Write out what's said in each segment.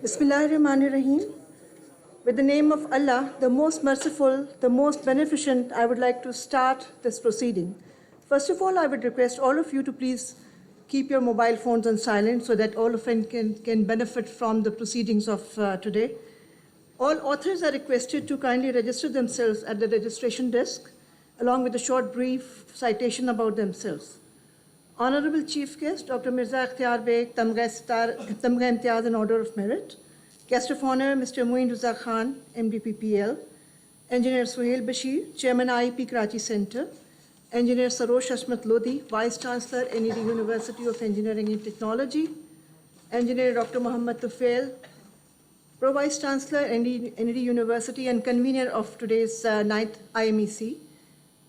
Bismillahirrahmanirrahim. With the name of Allah, the most merciful, the most beneficent, I would like to start this proceeding. First of all, I would request all of you to please keep your mobile phones on silent so that all of you can benefit from the proceedings of today. All authors are requested to kindly register themselves at the registration desk, along with a short brief citation about themselves. Honorable Chief Guest, Dr. Mirza Ikhtiyar Beg, Tamga Imtiaz and Order of Merit. Guest of Honor, Mr. Muin Reza Khan, MD-PPL. Engineer Suhail Bashir, Chairman IEP Karachi Center. Engineer Sarosh Ashmat Lodi, Vice Chancellor, NED University of Engineering and Technology. Engineer Dr. Muhammad Tufail, Pro Vice Chancellor, NED University and convener of today's 9th IMEC.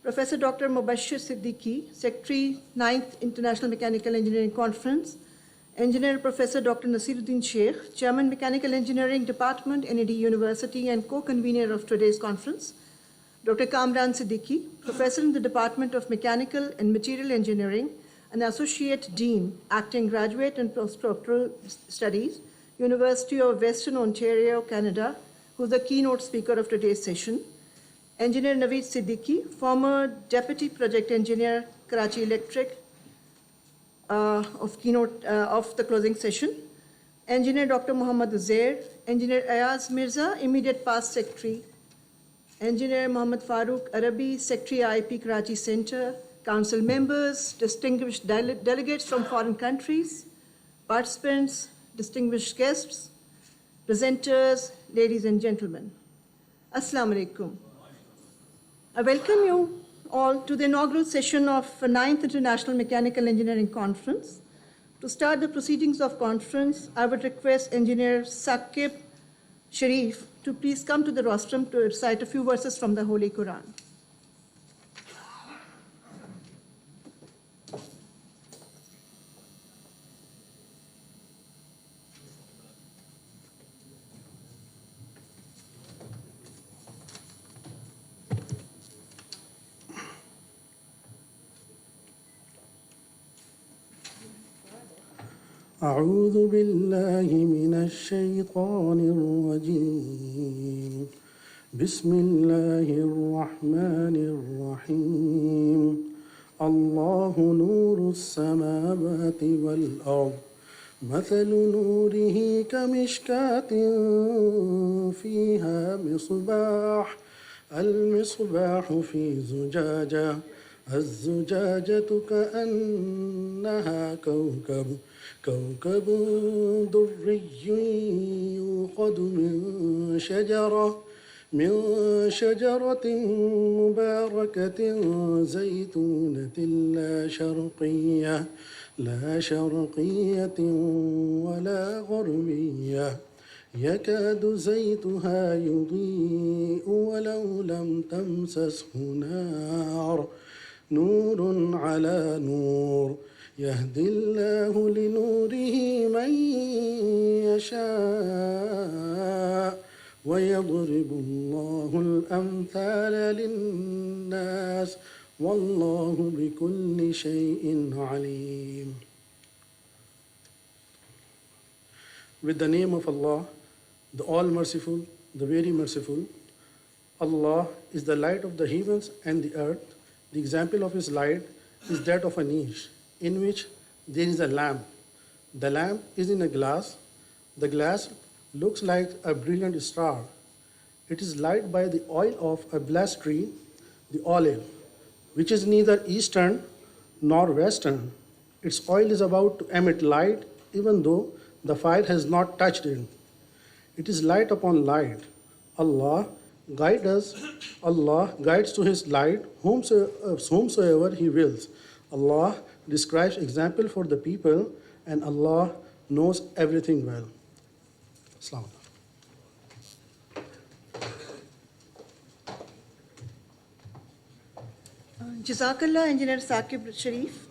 Professor Dr. Mubashir Siddiqui, Secretary, 9th International Mechanical Engineering Conference. Engineer Professor Dr. Nasiruddin Sheikh, Chairman Mechanical Engineering Department, NED University and co-convener of today's conference. Dr. Kamran Siddiqui, Professor in the Department of Mechanical and Material Engineering and Associate Dean, Acting Graduate and Postdoctoral Studies, University of Western Ontario, Canada, who is the keynote speaker of today's session. Engineer Naveed Siddiqui, former Deputy Project Engineer, Karachi Electric, of the closing session. Engineer Dr. Muhammad Uzair, Engineer Ayaz Mirza, immediate past secretary. Engineer Muhammad Farooq Arabi, Secretary IEP Karachi Center, council members, distinguished delegates from foreign countries, participants, distinguished guests, presenters, ladies and gentlemen. Assalamu alaikum. I welcome you all to the inaugural session of the 9th International Mechanical Engineering Conference. To start the proceedings of conference, I would request Engineer Saqib Sharif to please come to the rostrum to recite a few verses from the Holy Quran. أعوذ بالله من الشيطان الرجيم بسم الله الرحمن الرحيم الله نور السماوات والأرض مثل نوره كمشكاة فيها مصباح المصباح في زجاجة الزجاجة كأنها كوكب دري يوقد من شجرة مباركة زيتونة لا شرقية ولا غربية يكاد زيتها يضيء ولو لم تمسسه نور على نور يهدي الله لنوره من يشاء ويضرب الله الأمثال للناس والله بكل شيء عليم. With the name of Allah, the All-Merciful, the Very Merciful. Allah is the light of the heavens and the earth. The example of His light is that of a niche in which there is a lamp. The lamp is in a glass. The glass looks like a brilliant star. It is lighted by the oil of a blessed tree, the olive, which is neither eastern nor western. Its oil is about to emit light even though the fire has not touched it. It is light upon light. Allah guides to His light whomsoever He wills. Allah describes example for the people, and Allah knows everything well. Assalamu alaikum. Jazakallah, Engineer Saqib Sharif.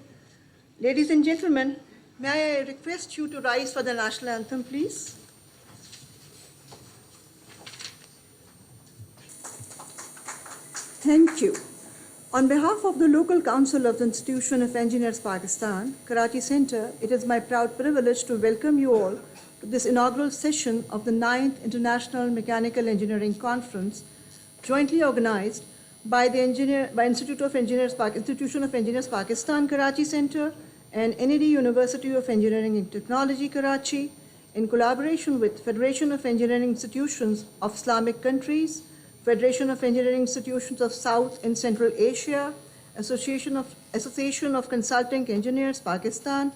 Ladies and gentlemen, may I request you to rise for the national anthem, please? Thank you. On behalf of the local council of the Institution of Engineers Pakistan, Karachi Center, it is my proud privilege to welcome you all to this inaugural session of the 9th International Mechanical Engineering Conference, jointly organized by the Institution of Engineers Pakistan Karachi Center and NED University of Engineering and Technology Karachi, in collaboration with Federation of Engineering Institutions of Islamic Countries, Federation of Engineering Institutions of South and Central Asia, Association of Consulting Engineers Pakistan,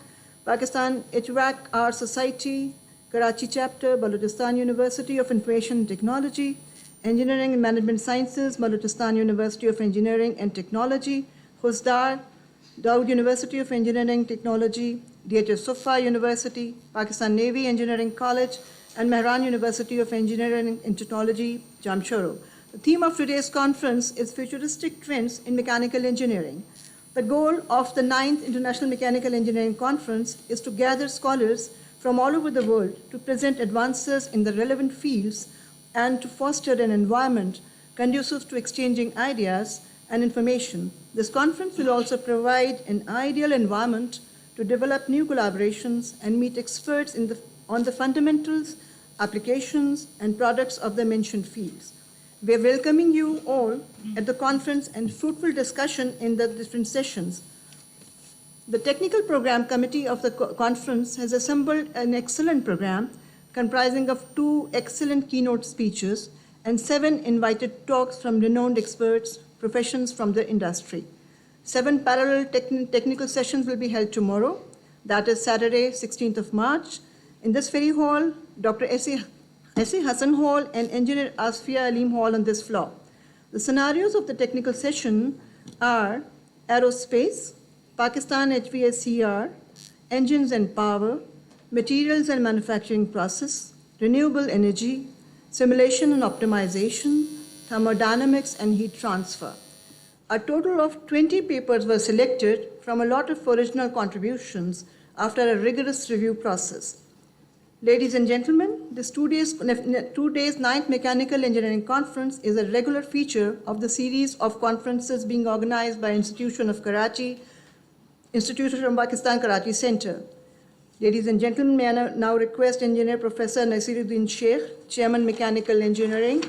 Pakistan HVAC Art Society, Karachi Chapter, Balochistan University of Information and Technology, Engineering and Management Sciences, Balochistan University of Engineering and Technology, Husdar, Dawood University of Engineering Technology, DHS Sufa University, Pakistan Navy Engineering College, and Mehran University of Engineering and Technology, Jamshoro. The theme of today's conference is Futuristic Trends in Mechanical Engineering. The goal of the 9th International Mechanical Engineering Conference is to gather scholars from all over the world to present advances in the relevant fields and to foster an environment conducive to exchanging ideas and information. This conference will also provide an ideal environment to develop new collaborations and meet experts on the fundamentals, applications, and products of the mentioned fields. We are welcoming you all at the conference and fruitful discussion in the different sessions. The Technical Program Committee of the conference has assembled an excellent program comprising of 2 excellent keynote speeches and 7 invited talks from renowned experts, professions from the industry. 7 parallel technical sessions will be held tomorrow, that is Saturday, 16th of March. In this very hall, Dr. S.A. Hassan Hall and Engineer Asfia Aleem Hall on this floor. The scenarios of the technical session are aerospace, Pakistan HVACR, engines and power, materials and manufacturing process, renewable energy, simulation and optimization, thermodynamics and heat transfer. A total of 20 papers were selected from a lot of original contributions after a rigorous review process. Ladies and gentlemen, this 2 days 9th Mechanical Engineering Conference is a regular feature of the series of conferences being organized by Institution of Pakistan Karachi Center. Ladies and gentlemen, may I now request Engineer Professor Nasiruddin Sheikh, Chairman Mechanical Engineering,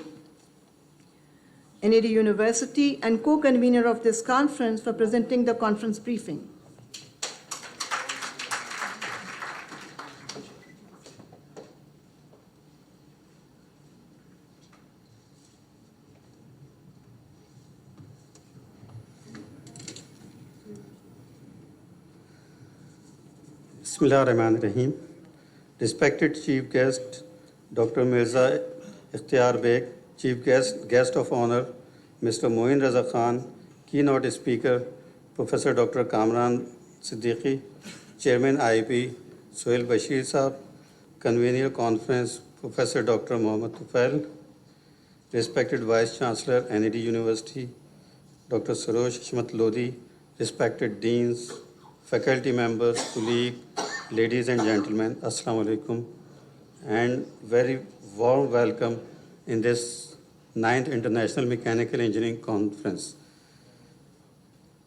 NED University, and co-convener of this conference for presenting the conference briefing. Bismillahirrahmanirrahim. Respected Chief Guest, Dr. Mirza Ikhtiar Beg, Chief Guest of Honor, Mr. Moin Raza Khan, Keynote Speaker, Professor Dr. Kamran Siddiqui, Chairman IEP, Sohail Bashir Saab, Convener Conference, Professor Dr. Mohammad Tufail, Respected Vice Chancellor, NED University, Dr. Saroj Hishmat Lodi, respected Deans, faculty members, colleagues, ladies and gentlemen, Assalamu alaikum, and very warm welcome in this 9th International Mechanical Engineering Conference.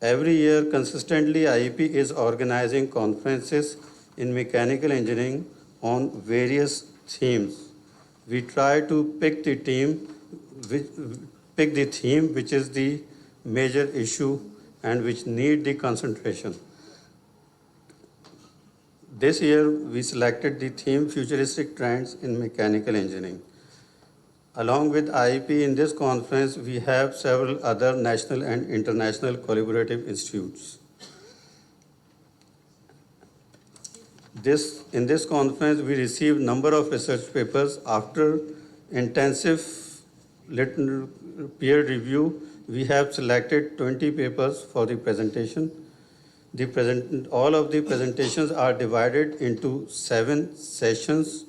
Every year, consistently, IEP is organizing conferences in mechanical engineering on various themes. We try to pick the theme which is the major issue and which need the concentration. This year, we selected the theme Futuristic Trends in Mechanical Engineering. Along with IEP in this conference, we have several other national and international collaborative institutes. In this conference, we received a number of research papers. After intensive peer review, we have selected 20 papers for the presentation. All of the presentations are divided into 7 sessions.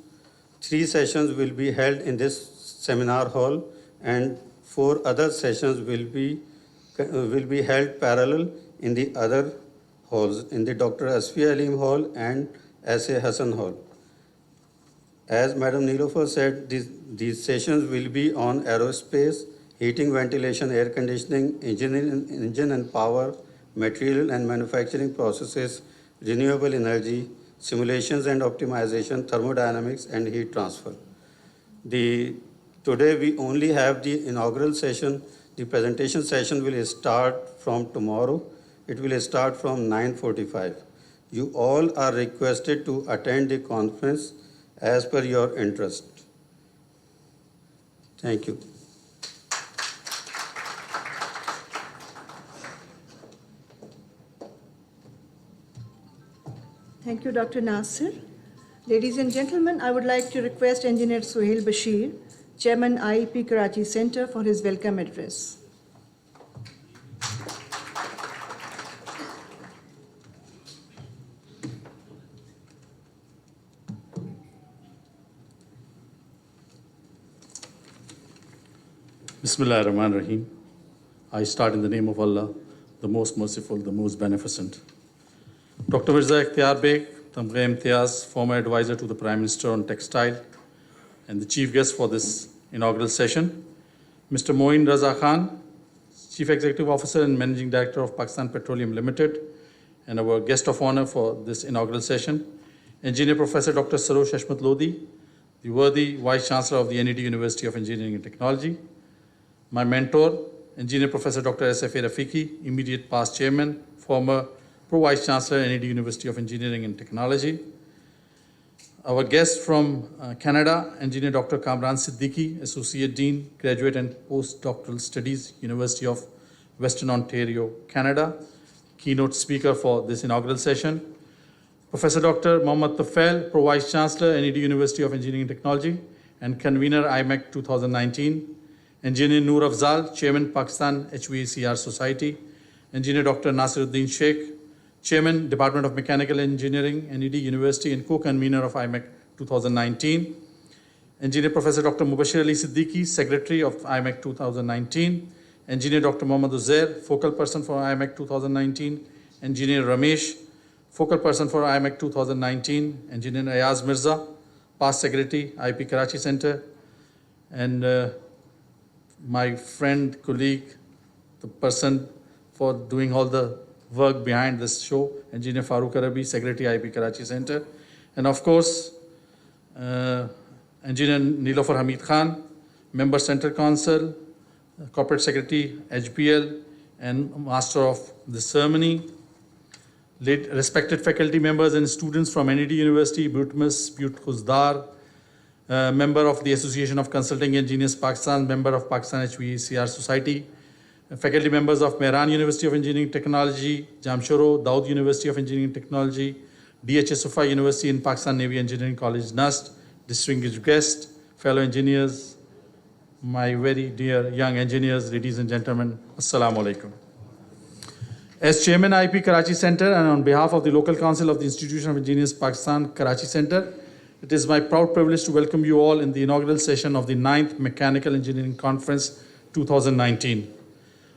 3 sessions will be held in this seminar hall, and 4 other sessions will be held parallel in the other halls, in the Dr. Asfia Aleem Hall and S.A. Hassan Hall. As Madam Nilofer said, these sessions will be on aerospace, heating, ventilation, air conditioning, engine and power, material and manufacturing processes, renewable energy, simulations and optimization, thermodynamics, and heat transfer. Today we only have the inaugural session. The presentation session will start from tomorrow. It will start from 9:45. You all are requested to attend the conference as per your interest. Thank you. Thank you, Dr. Nasir. Ladies and gentlemen, I would like to request Engineer Suhail Bashir, Chairman IEP Karachi Center, for his welcome address. Bismillah ar-Rahman ar-Rahim. I start in the name of Allah, the most merciful, the most beneficent. Dr. Mirza Ikhtiar Beg, Tamghe Imtiaz, former advisor to the Prime Minister on textile, and the chief guest for this inaugural session. Mr. Moin Raza Khan, Chief Executive Officer and Managing Director of Pakistan Petroleum Limited, and our guest of honor for this inaugural session. Engineer Professor Dr. Sarosh Hashmat Lodi, the worthy Vice Chancellor of the NED University of Engineering and Technology. My mentor, Engineer Professor Dr. S.F.A. Rafiqi, immediate past chairman, former Pro-Vice Chancellor, NED University of Engineering and Technology. Our guest from Canada, Engineer Dr. Kamran Siddiqui, Associate Dean, Graduate and Postdoctoral Studies, University of Western Ontario, Canada, keynote speaker for this inaugural session. Professor Dr. Mohammad Tufail, Pro-Vice Chancellor, NED University of Engineering and Technology, and convener IMEC 2019. Engineer Noor Afzal, Chairman Pakistan HVACR Society. Engineer Dr. Nasiruddin Sheikh, Chairman Department of Mechanical Engineering, NED University, and co-convener of IMEC 2019. Engineer Professor Dr. Mubashir Ali Siddiqui, Secretary of IMEC 2019. Engineer Dr. Mohammad Uzair, Focal Person for IMEC 2019. Engineer Ramesh, Focal Person for IMEC 2019. Engineer Ayaz Mirza, Past Secretary, IEP Karachi Center. And my friend, colleague, the person for doing all the work behind this show, Engineer Farooq Arabi, Secretary, IEP Karachi Center. And of course, Engineer Nilofar Hamid Khan, Member Center Council, Corporate Secretary, HBL, and Master of the Ceremony. Respected faculty members and students from NED University, Butmus, But Khuzdar, member of the Association of Consulting Engineers Pakistan, member of Pakistan HVACR Society, faculty members of Mehran University of Engineering Technology, Jamshoro, Daud University of Engineering Technology, DHSFI University in Pakistan Navy Engineering College, NUST, distinguished guests, fellow engineers, my very dear young engineers, ladies and gentlemen, Assalamu alaikum. As Chairman IEP Karachi Center and on behalf of the Local Council of the Institution of Engineers Pakistan Karachi Center, it is my proud privilege to welcome you all in the inaugural session of the 9th Mechanical Engineering Conference 2019.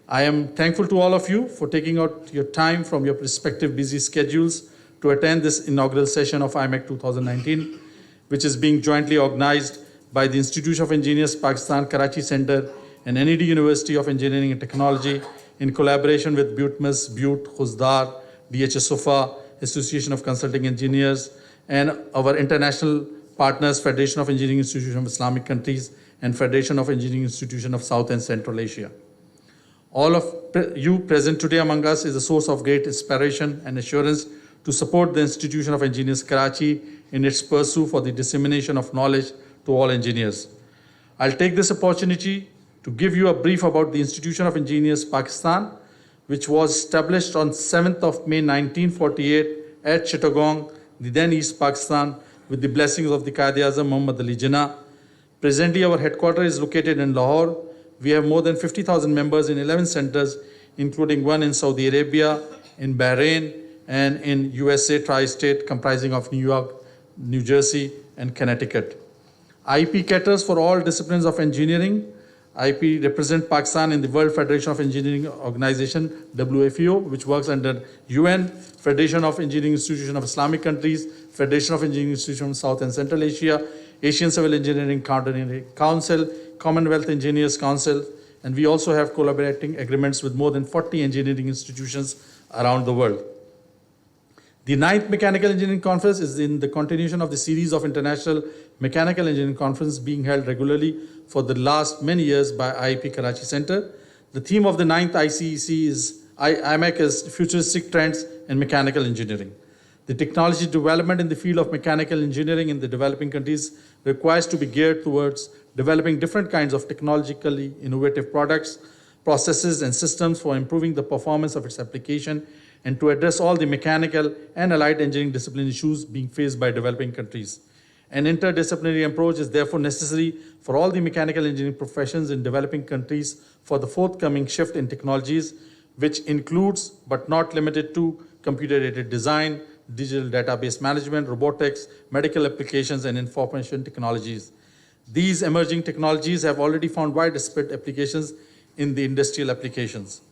I am thankful to all of you for taking out your time from your respective busy schedules to attend this inaugural session of IMEC 2019, which is being jointly organized by the Institution of Engineers Pakistan Karachi Center and NED University of Engineering and Technology in collaboration with Butmus, But, Khuzdar, DHSFA, Association of Consulting Engineers, and our international partners, Federation of Engineering Institutions of Islamic Countries and Federation of Engineering Institutions of South and Central Asia. All of you present today among us is a source of great inspiration and assurance to support the Institution of Engineers Karachi in its pursuit for the dissemination of knowledge to all engineers. I'll take this opportunity to give you a brief about the Institution of Engineers Pakistan, which was established on 7th of May 1948 at Chittagong, the then East Pakistan, with the blessings of the Quaid-e-Azam Muhammad Ali Jinnah. Presently, our headquarters is located in Lahore. We have more than 50,000 members in 11 centers, including one in Saudi Arabia, in Bahrain, and in USA tri-state, comprising of New York, New Jersey, and Connecticut. IEP caters for all disciplines of engineering. IEP represents Pakistan in the World Federation of Engineering Organization, WFEO, which works under UN, Federation of Engineering Institutions of Islamic Countries, Federation of Engineering Institutions of South and Central Asia, Asian Civil Engineering Council, Commonwealth Engineers Council, and we also have collaborating agreements with more than 40 engineering institutions around the world. The 9th Mechanical Engineering Conference is in the continuation of the series of international mechanical engineering conferences being held regularly for the last many years by IEP Karachi Center. The theme of the 9th IMEC is Futuristic Trends in Mechanical Engineering. The technology development in the field of mechanical engineering in the developing countries requires to be geared towards developing different kinds of technologically innovative products, processes, and systems for improving the performance of its application and to address all the mechanical and allied engineering discipline issues being faced by developing countries. An interdisciplinary approach is therefore necessary for all the mechanical engineering professions in developing countries for the forthcoming shift in technologies, which includes but not limited to computer-aided design, digital database management, robotics, medical applications, and information technologies. These emerging technologies have already found widespread applications in the industrial applications.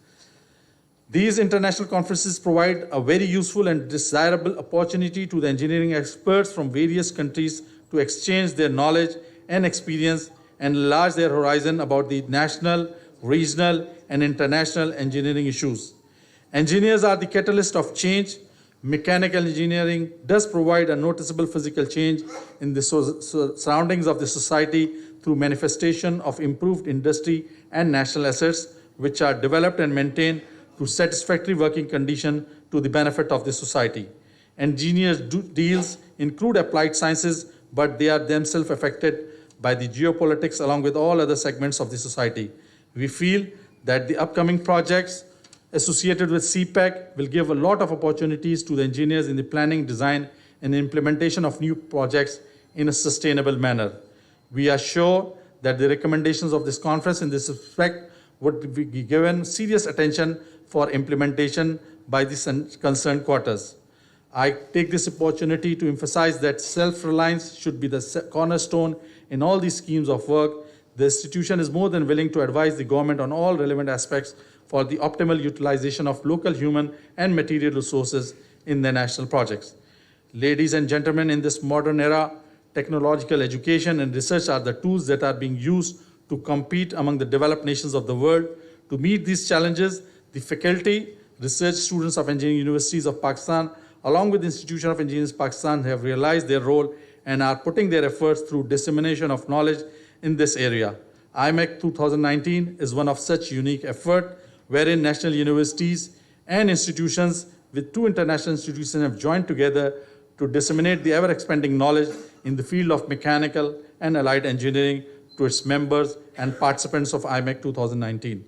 These international conferences provide a very useful and desirable opportunity to the engineering experts from various countries to exchange their knowledge and experience and enlarge their horizon about the national, regional, and international engineering issues. Engineers are the catalyst of change. Mechanical engineering does provide a noticeable physical change in the surroundings of the society through manifestation of improved industry and national assets, which are developed and maintained to satisfactory working condition to the benefit of the society. Engineers' deals include applied sciences, but they are themselves affected by the geopolitics along with all other segments of the society. We feel that the upcoming projects associated with CPEC will give a lot of opportunities to the engineers in the planning, design, and implementation of new projects in a sustainable manner. We are sure that the recommendations of this conference in this respect would be given serious attention for implementation by the concerned quarters. I take this opportunity to emphasize that self-reliance should be the cornerstone in all these schemes of work. The institution is more than willing to advise the government on all relevant aspects for the optimal utilization of local human and material resources in the national projects. Ladies and gentlemen, in this modern era, technological education and research are the tools that are being used to compete among the developed nations of the world. To meet these challenges, the faculty, research students of engineering universities of Pakistan, along with the Institution of Engineers Pakistan, have realized their role and are putting their efforts through dissemination of knowledge in this area. IMEC 2019 is one of such unique effort, wherein national universities and institutions with 2 international institutions have joined together to disseminate the ever-expanding knowledge in the field of mechanical and allied engineering to its members and participants of IMEC 2019.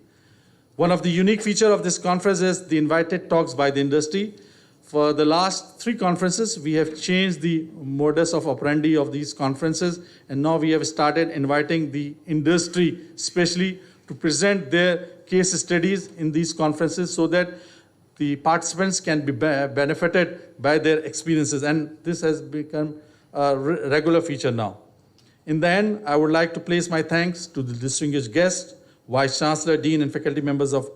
One of the unique features of this conference is the invited talks by the industry. For the last 3 conferences, we have changed the modus of operandi of these conferences, and now we have started inviting the industry, especially to present their case studies in these conferences so that the participants can be benefited by their experiences, and this has become a regular feature now. In the end, I would like to place my thanks to the distinguished guests, Vice Chancellor, Dean, and faculty members of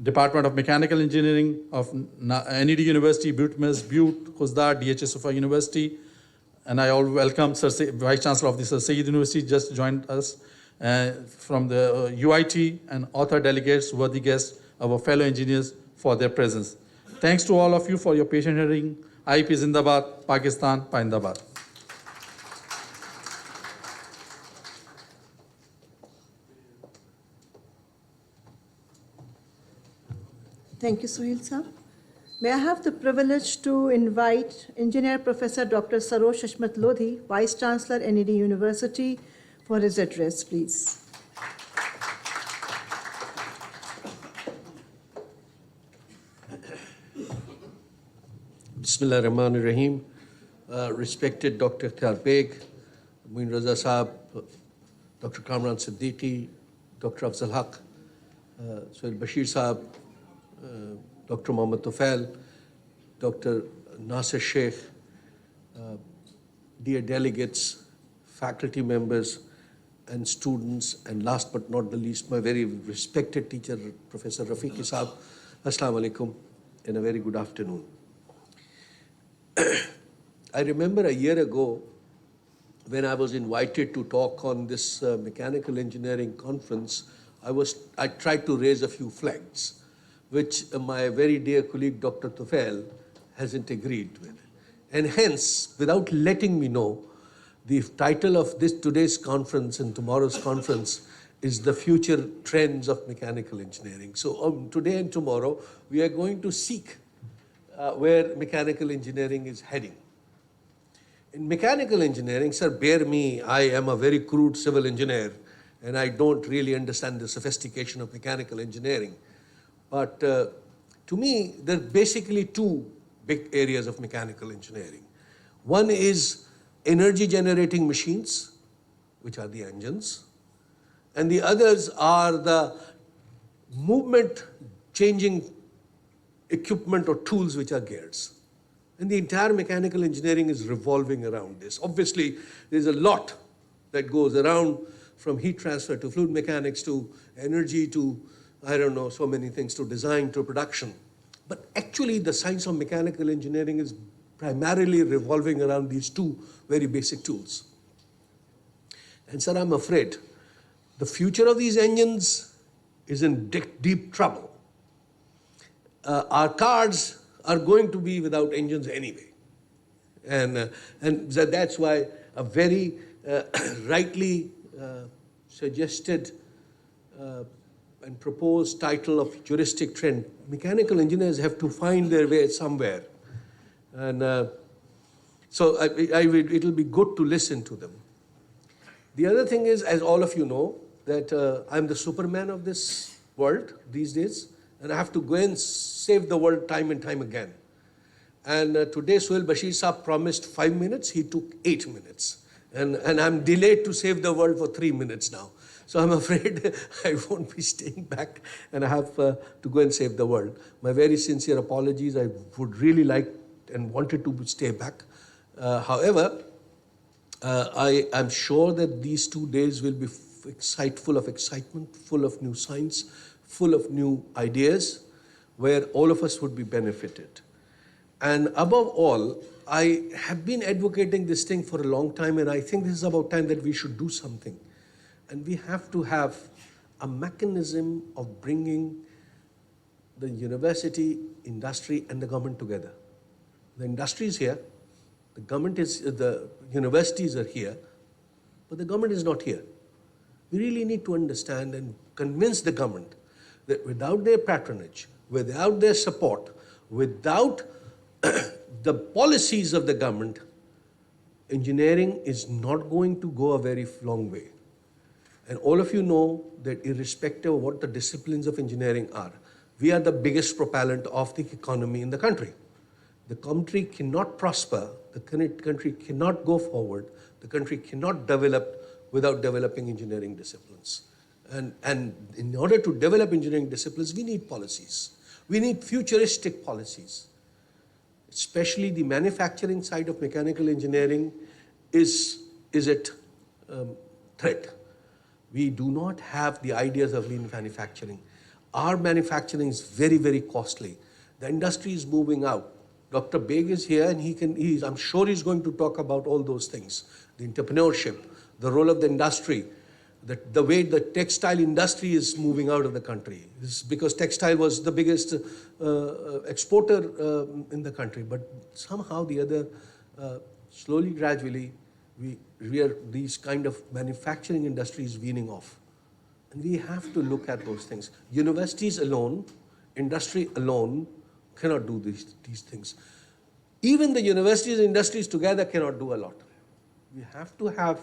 Department of Mechanical Engineering of NED University, Butte, Khuzdar, DHS Sufa University, and I all welcome Vice Chancellor of the Sir Syed University, just joined us from the UIT, and author delegates, worthy guests, our fellow engineers for their presence. Thanks to all of you for your patient hearing. IEP Zindabad, Pakistan, Paindabad. Thank you, Sohail sir. May I have the privilege to invite Engineer Professor Dr. Sarosh Ashmat Lodhi, Vice Chancellor, NED University, for his address, please. Bismillah ar-Rahman ar-Rahim. Respected Dr. Ikhtiyar Beg, Moin Raza Saab, Dr. Kamran Siddiqui, Dr. Afzal Haq, Sohail Bashir Saab, Dr. Mohammad Tufail, Dr. Nasir Sheikh, dear delegates, faculty members, and students, and last but not the least, my very respected teacher, Professor Rafiqi Saab, Assalamu alaikum, and a very good afternoon. I remember a year ago when I was invited to talk on this mechanical engineering conference, I tried to raise a few flags, which my very dear colleague Dr. Tufail hasn't agreed with. And hence, without letting me know, the title of today's conference and tomorrow's conference is The Future Trends of Mechanical Engineering. So today and tomorrow, we are going to seek where mechanical engineering is heading. In mechanical engineering, sir, bear me, I am a very crude civil engineer, and I don't really understand the sophistication of mechanical engineering. But to me, there are basically two big areas of mechanical engineering. One is energy generating machines, which are the engines, and the others are the movement changing equipment or tools, which are gears. And the entire mechanical engineering is revolving around this. Obviously, there's a lot that goes around, from heat transfer to fluid mechanics to energy to, I don't know, so many things, to design to production. But actually, the science of mechanical engineering is primarily revolving around these two very basic tools. And sir, I'm afraid the future of these engines is in deep trouble. Our cars are going to be without engines anyway. And that's why a very rightly suggested and proposed title of Futuristic trend, mechanical engineers have to find their way somewhere. And so it'll be good to listen to them. The other thing is, as all of you know, that I'm the Superman of this world these days, and I have to go and save the world time and time again. And today, Suhail Bashir Saab promised 5 minutes, he took 8 minutes. And I'm delayed to save the world for 3 minutes now. So I'm afraid I won't be staying back, and I have to go and save the world. My very sincere apologies. I would really like and wanted to stay back. However, I'm sure that these 2 days will be full of excitement, full of new science, full of new ideas, where all of us would be benefited. And above all, I have been advocating this thing for a long time, and I think this is about time that we should do something. And we have to have a mechanism of bringing the university, industry, and the government together. The industry is here, the universities are here, but the government is not here. We really need to understand and convince the government that without their patronage, without their support, without the policies of the government, engineering is not going to go a very long way. And all of you know that irrespective of what the disciplines of engineering are, we are the biggest propellant of the economy in the country. The country cannot prosper, the country cannot go forward, the country cannot develop without developing engineering disciplines. And in order to develop engineering disciplines, we need policies. We need futuristic policies. Especially the manufacturing side of mechanical engineering is at threat. We do not have the ideas of lean manufacturing. Our manufacturing is very, very costly. The industry is moving out. Dr. Beg is here, and I'm sure he's going to talk about all those things. The entrepreneurship, the role of the industry, the way the textile industry is moving out of the country. This is because textile was the biggest exporter in the country, but somehow the other, slowly, gradually, these kind of manufacturing industries weaning off. And we have to look at those things. Universities alone, industry alone cannot do these things. Even the universities and industries together cannot do a lot. We have to have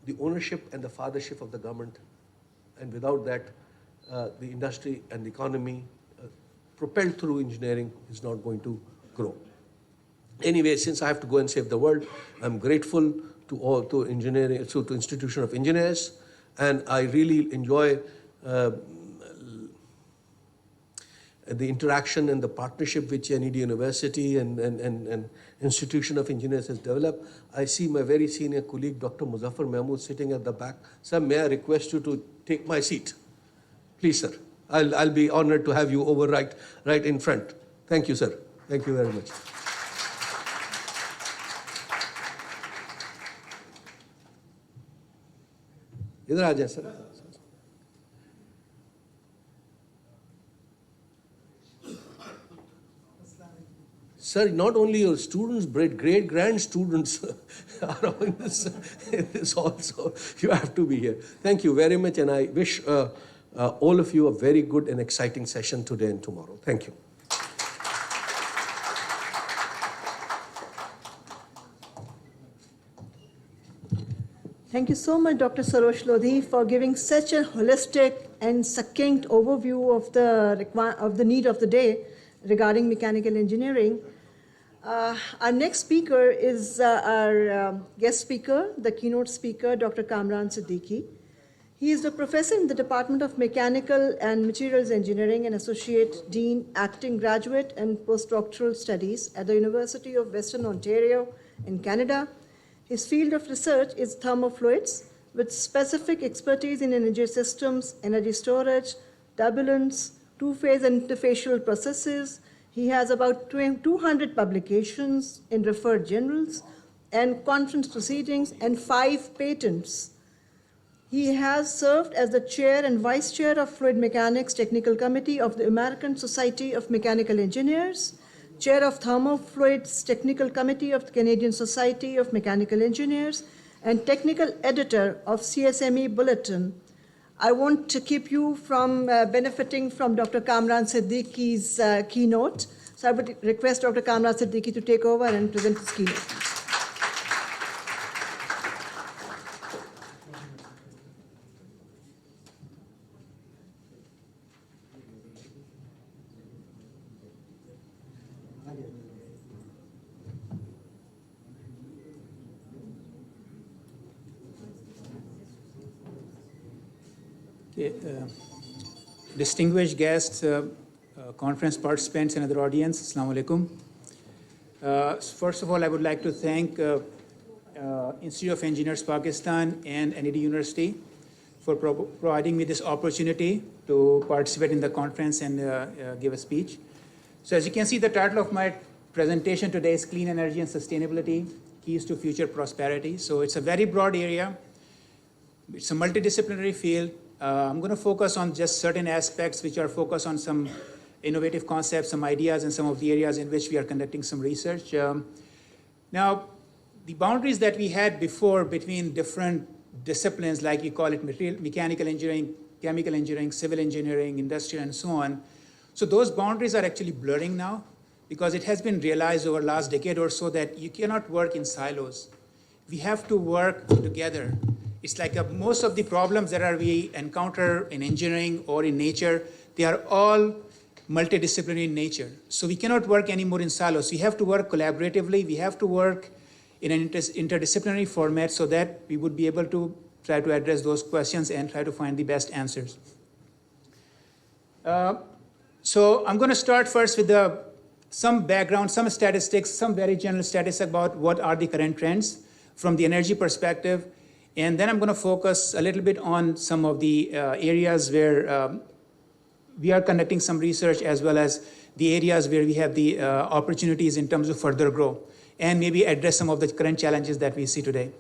the ownership and the fathership of the government, and without that, the industry and the economy propelled through engineering is not going to grow. Anyway, since I have to go and save the world, I'm grateful to engineering, to Institution of Engineers, and I really enjoy the interaction and the partnership which NED University and Institution of Engineers has developed. I see my very senior colleague, Dr. Muzaffar Mahmood, sitting at the back. Sir, may I request you to take my seat? Please, sir. I'll be honored to have you over right in front. Thank you, sir. Thank you very much. इधर आ जाए sir. Sir, not only your students, but great-grandstudents are on this also. You have to be here. Thank you very much, and I wish all of you a very good and exciting session today and tomorrow. Thank you. Thank you so much, Dr. Sarosh Lodhi, for giving such a holistic and succinct overview of the need of the day regarding mechanical engineering. Our next speaker is our guest speaker, the keynote speaker, Dr. Kamran Siddiqui. He is the professor in the Department of Mechanical and Materials Engineering and Associate Dean, Acting Graduate and Postdoctoral Studies at the University of Western Ontario in Canada. His field of research is thermofluids, with specific expertise in energy systems, energy storage, turbulence, two-phase and interfacial processes. He has about 200 publications in referred journals and conference proceedings and 5 patents. He has served as the chair and vice chair of Fluid Mechanics Technical Committee of the American Society of Mechanical Engineers, chair of Thermofluids Technical Committee of the Canadian Society of Mechanical Engineers, and technical editor of CSME Bulletin. I want to keep you from benefiting from Dr. Kamran Siddiqui's keynote. So I would request Dr. Kamran Siddiqui to take over and present his keynote. Distinguished guests, conference participants, and other audience, Assalamu alaikum. First of all, I would like to thank Institute of Engineers Pakistan and NED University for providing me this opportunity to participate in the conference and give a speech. So as you can see, the title of my presentation today is Clean Energy and Sustainability, Keys to Future Prosperity. So it's a very broad area. It's a multidisciplinary field. I'm going to focus on just certain aspects which are focused on some innovative concepts, some ideas, and some of the areas in which we are conducting some research. Now, the boundaries that we had before between different disciplines, like you call it mechanical engineering, chemical engineering, civil engineering, industrial, and so on, so those boundaries are actually blurring now because it has been realized over the last decade or so that you cannot work in silos. We have to work together. It's like most of the problems that we encounter in engineering or in nature, they are all multidisciplinary in nature. So we cannot work anymore in silos. We have to work collaboratively. We have to work in an interdisciplinary format so that we would be able to try to address those questions and try to find the best answers. So I'm going to start first with some background, some statistics, some very general statistics about what are the current trends from the energy perspective. And then I'm going to focus a little bit on some of the areas where we are conducting some research, as well as the areas where we have the opportunities in terms of further growth, and maybe address some of the current challenges that we see today.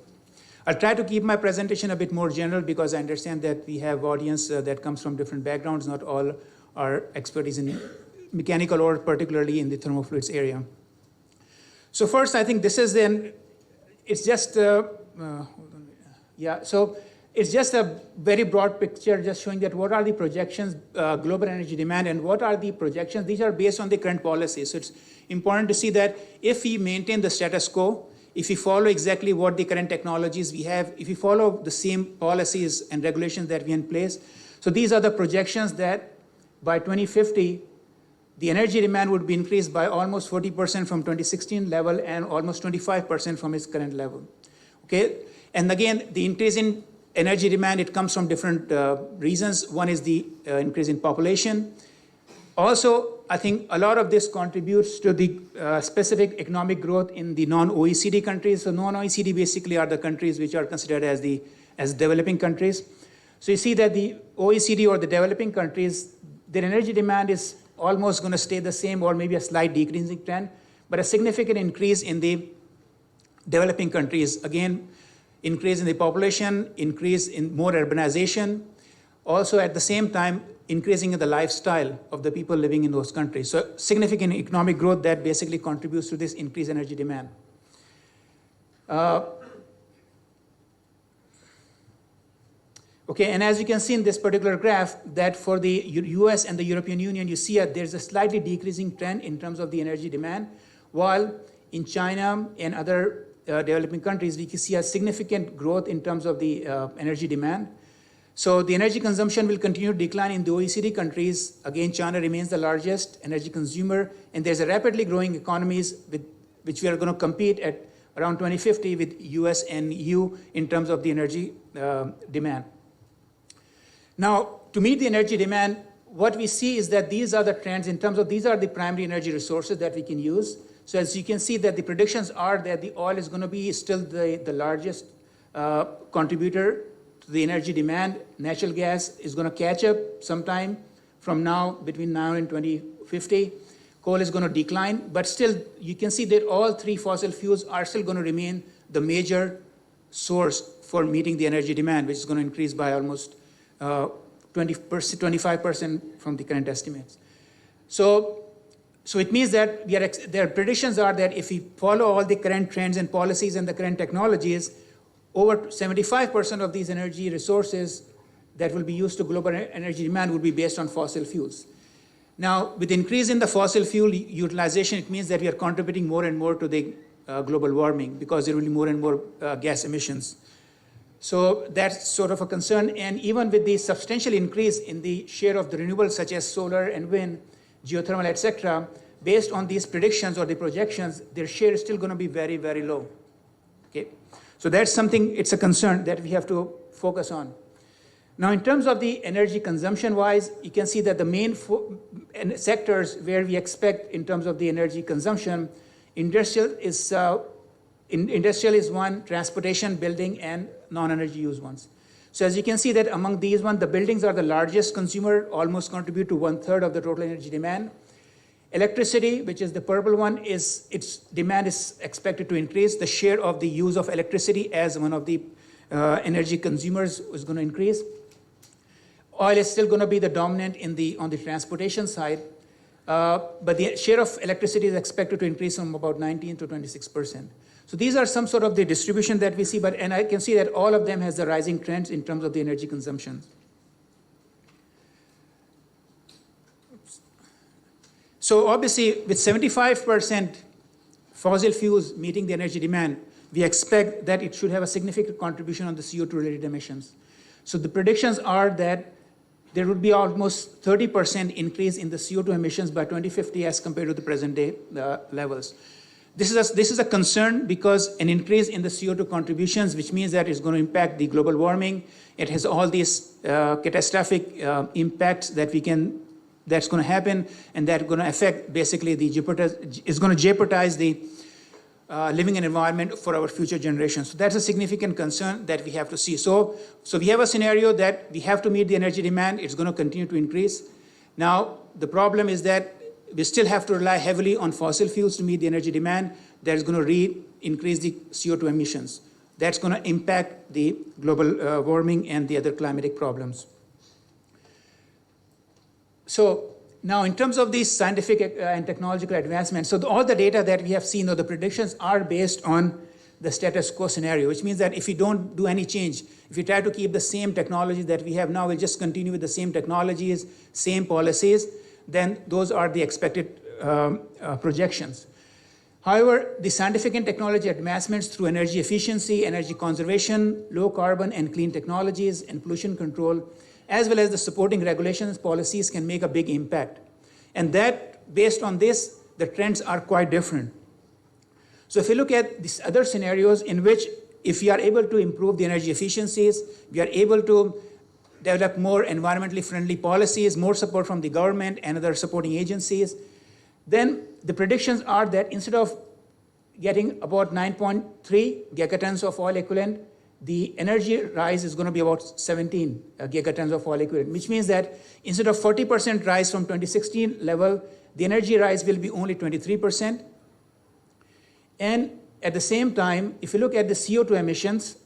I'll try to keep my presentation a bit more general because I understand that we have audience that comes from different backgrounds. Not all are expertise in mechanical or particularly in the thermofluids area. So first, I think this is it's just, so it's just a very broad picture just showing that what are the projections, global energy demand, and what are the projections. These are based on the current policies. So it's important to see that if we maintain the status quo, if we follow exactly what the current technologies we have, if we follow the same policies and regulations that we have in place, so these are the projections that by 2050, the energy demand would be increased by almost 40% from 2016 level and almost 25% from its current level. Okay, and again, the increase in energy demand, it comes from different reasons. One is the increase in population. Also, I think a lot of this contributes to the specific economic growth in the non-OECD countries. So non-OECD basically are the countries which are considered as developing countries. So you see that the OECD or the developing countries, their energy demand is almost going to stay the same or maybe a slight decreasing trend, but a significant increase in the developing countries. Again, increase in the population, increase in more urbanization. Also at the same time, increasing the lifestyle of the people living in those countries. So significant economic growth that basically contributes to this increased energy demand. Okay, and as you can see in this particular graph, that for the US and the European Union, you see there's a slightly decreasing trend in terms of the energy demand, while in China and other developing countries, we can see a significant growth in terms of the energy demand. So the energy consumption will continue to decline in the OECD countries. Again, China remains the largest energy consumer, and there's a rapidly growing economies with which we are going to compete at around 2050 with US and EU in terms of the energy demand. Now, to meet the energy demand, what we see is that these are the trends in terms of these are the primary energy resources that we can use. So as you can see that the predictions are that the oil is going to be still the largest contributor to the energy demand. Natural gas is going to catch up sometime from now, between now and 2050. Coal is going to decline, but still you can see that all three fossil fuels are still going to remain the major source for meeting the energy demand, which is going to increase by almost 25% from the current estimates. So it means that their predictions are that if we follow all the current trends and policies and the current technologies, over 75% of these energy resources that will be used to global energy demand will be based on fossil fuels. Now, with increase in the fossil fuel utilization, it means that we are contributing more and more to the global warming because there will be more and more gas emissions. So that's sort of a concern. And even with the substantial increase in the share of the renewables such as solar and wind, geothermal, etc., based on these predictions or the projections, their share is still going to be very, very low. Okay? So that's something, it's a concern that we have to focus on. Now, in terms of the energy consumption-wise, you can see that the main sectors where we expect in terms of the energy consumption, industrial is one, transportation, building, and non-energy use ones. So as you can see that among these ones, the buildings are the largest consumer, almost contribute to 1/3 of the total energy demand. Electricity, which is the purple one, its demand is expected to increase. The share of the use of electricity as one of the energy consumers is going to increase. Oil is still going to be the dominant on the transportation side, but the share of electricity is expected to increase from about 19 to 26%. So these are some sort of the distribution that we see, and I can see that all of them has the rising trends in terms of the energy consumption. So obviously, with 75% fossil fuels meeting the energy demand, we expect that it should have a significant contribution on the CO2-related emissions. So the predictions are that there would be almost 30% increase in the CO2 emissions by 2050 as compared to the present day levels. This is a concern because an increase in the CO2 contributions, which means that it's going to impact the global warming. It has all these catastrophic impacts that's going to happen, and that's going to affect basically it's going to jeopardize the living environment for our future generations. So that's a significant concern that we have to see. So we have a scenario that we have to meet the energy demand. It's going to continue to increase. Now, the problem is that we still have to rely heavily on fossil fuels to meet the energy demand. That is going to increase the CO2 emissions. That's going to impact the global warming and the other climatic problems. So now in terms of these scientific and technological advancements, so all the data that we have seen or the predictions are based on the status quo scenario, which means that if we don't do any change, if we try to keep the same technologies that we have now, we'll just continue with the same technologies, same policies, then those are the expected projections. However, the scientific and technology advancements through energy efficiency, energy conservation, low carbon and clean technologies, and pollution control, as well as the supporting regulations, policies can make a big impact. And that, based on this, the trends are quite different. So if you look at these other scenarios in which if we are able to improve the energy efficiencies, we are able to develop more environmentally friendly policies, more support from the government and other supporting agencies, then the predictions are that instead of getting about 9.3 gigatons of oil equivalent, the energy rise is going to be about 17 gigatons of oil equivalent, which means that instead of 40% rise from 2016 level, the energy rise will be only 23%. And at the same time, if you look at the CO2 emissions,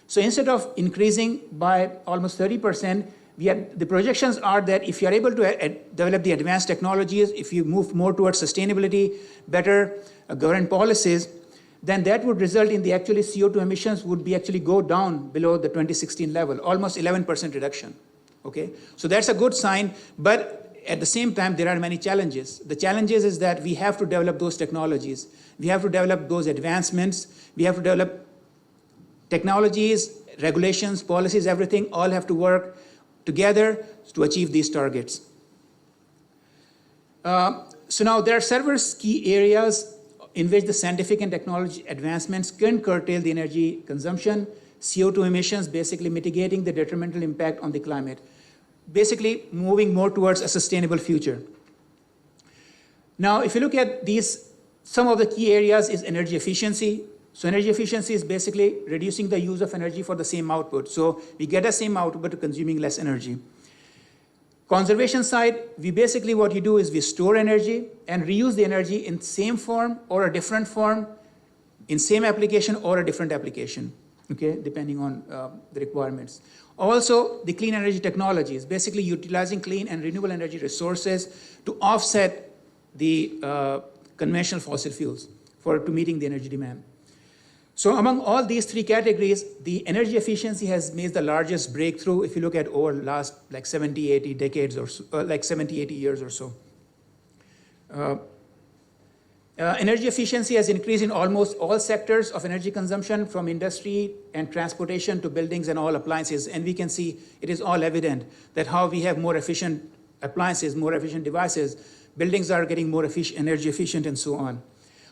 So instead of increasing by almost 30%, the projections are that if you're able to develop the advanced technologies, if you move more towards sustainability, better government policies, then that would result in the actually CO2 emissions would be actually go down below the 2016 level, almost 11% reduction. Okay, so that's a good sign, but at the same time, there are many challenges. The challenges is that we have to develop those technologies. We have to develop those advancements. We have to develop technologies, regulations, policies, everything, all have to work together to achieve these targets. So now there are several key areas in which the scientific and technology advancements can curtail the energy consumption, CO2 emissions, basically mitigating the detrimental impact on the climate, basically moving more towards a sustainable future. Now, if you look at these, some of the key areas is energy efficiency. So energy efficiency is basically reducing the use of energy for the same output. So we get the same output but consuming less energy. Conservation side, what you do is we store energy and reuse the energy in same form or a different form, in same application or a different application, okay, depending on the requirements. Also, the clean energy technologies, basically utilizing clean and renewable energy resources to offset the conventional fossil fuels to meeting the energy demand. So among all these three categories, the energy efficiency has made the largest breakthrough if you look at over last like 70, 80 decades or so, like 70, 80 years or so. Energy efficiency has increased in almost all sectors of energy consumption, from industry and transportation to buildings and all appliances. And we can see it is all evident that how we have more efficient appliances, more efficient devices, buildings are getting more energy efficient and so on.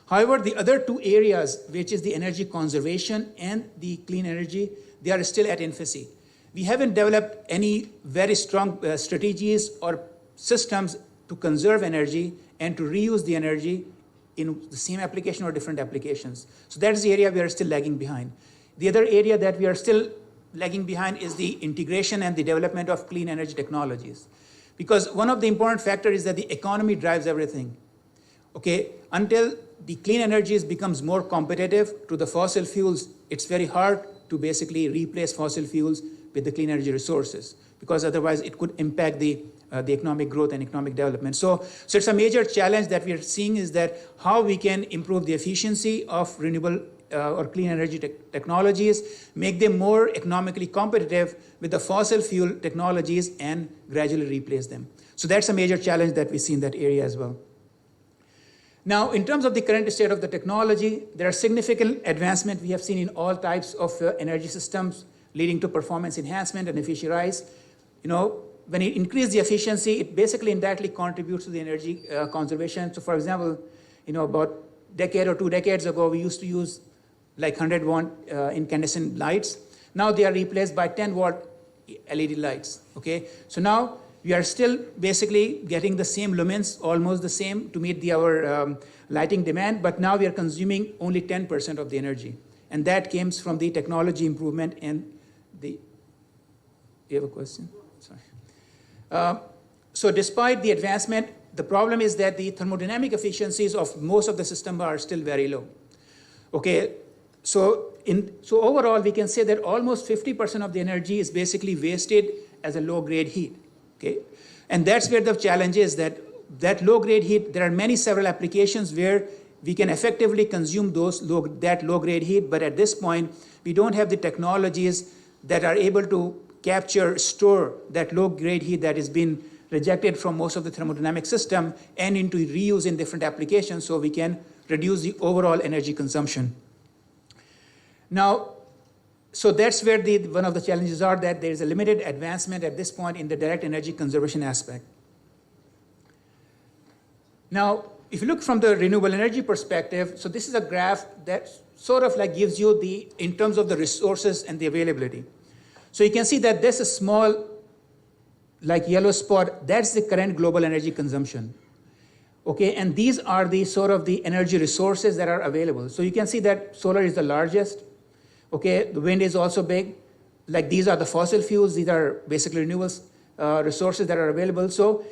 However, the other two areas, which is the energy conservation and the clean energy, they are still at infancy. We haven't developed any very strong strategies or systems to conserve energy and to reuse the energy in the same application or different applications. So that is the area we are still lagging behind. The other area that we are still lagging behind is the integration and the development of clean energy technologies. Because one of the important factors is that the economy drives everything. Okay, until the clean energies becomes more competitive to the fossil fuels, it's very hard to basically replace fossil fuels with the clean energy resources, because otherwise it could impact the economic growth and economic development. So it's a major challenge that we are seeing, is that how we can improve the efficiency of renewable or clean energy technologies, make them more economically competitive with the fossil fuel technologies and gradually replace them. So that's a major challenge that we see in that area as well. Now, in terms of the current state of the technology, there are significant advancements we have seen in all types of energy systems, leading to performance enhancement and efficiency rise. You know, when you increase the efficiency, it basically indirectly contributes to the energy conservation. So, for example, you know, about a decade or 2 decades ago, we used to use like 100-watt incandescent lights. Now they are replaced by 10-watt LED lights. Okay, so now we are still basically getting the same lumens, almost the same, to meet our lighting demand, but now we are consuming only 10% of the energy. And that comes from the technology improvement and the... You have a question? Sorry. So despite the advancement, the problem is that the thermodynamic efficiencies of most of the system are still very low. Okay, so overall, we can say that almost 50% of the energy is basically wasted as a low-grade heat. Okay, and that's where the challenge is, that low-grade heat, there are several applications where we can effectively consume that low-grade heat, but at this point, we don't have the technologies that are able to store that low-grade heat that has been rejected from most of the thermodynamic system and into reuse in different applications, so we can reduce the overall energy consumption. Now, so that's where one of the challenges are, that there is a limited advancement at this point in the direct energy conservation aspect. Now, if you look from the renewable energy perspective, so this is a graph that sort of like gives you in terms of the resources and the availability. So you can see that this is small, like yellow spot, that's the current global energy consumption. Okay, and these are the sort of the energy resources that are available. So you can see that solar is the largest. Okay, the wind is also big. Like these are the fossil fuels. These are basically renewable resources that are available. So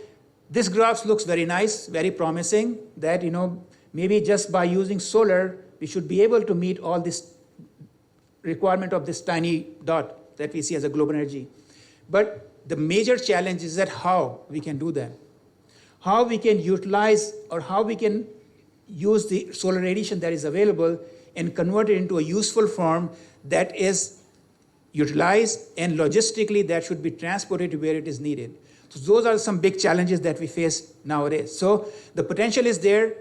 this graph looks very nice, very promising, that, you know, maybe just by using solar, we should be able to meet all these requirement of this tiny dot that we see as a global energy. But the major challenge is that how we can do that. How we can utilize or how we can use the solar radiation that is available and convert it into a useful form that is utilized, and logistically that should be transported to where it is needed. So those are some big challenges that we face nowadays. So the potential is there.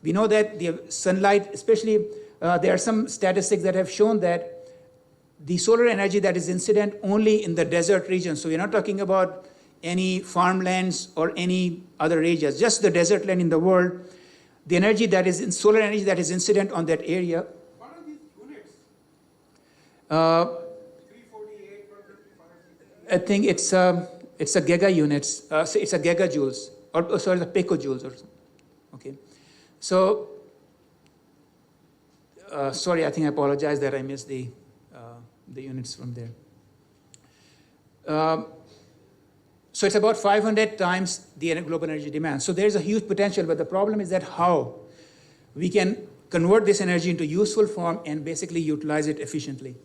We know that the sunlight, especially there are some statistics that have shown that the solar energy that is incident only in the desert region. So we're not talking about any farmlands or any other areas, just the desert land in the world. The energy that is in solar energy that is incident on that area. What are these units? 348 I think it's a giga units. So it's a gigajoules, or sorry, the picojoules or something. Okay. So sorry, I think I apologize that I missed the units from there. So it's about 500 times the global energy demand. So there's a huge potential, but the problem is that how we can convert this energy into useful form and basically utilize it efficiently.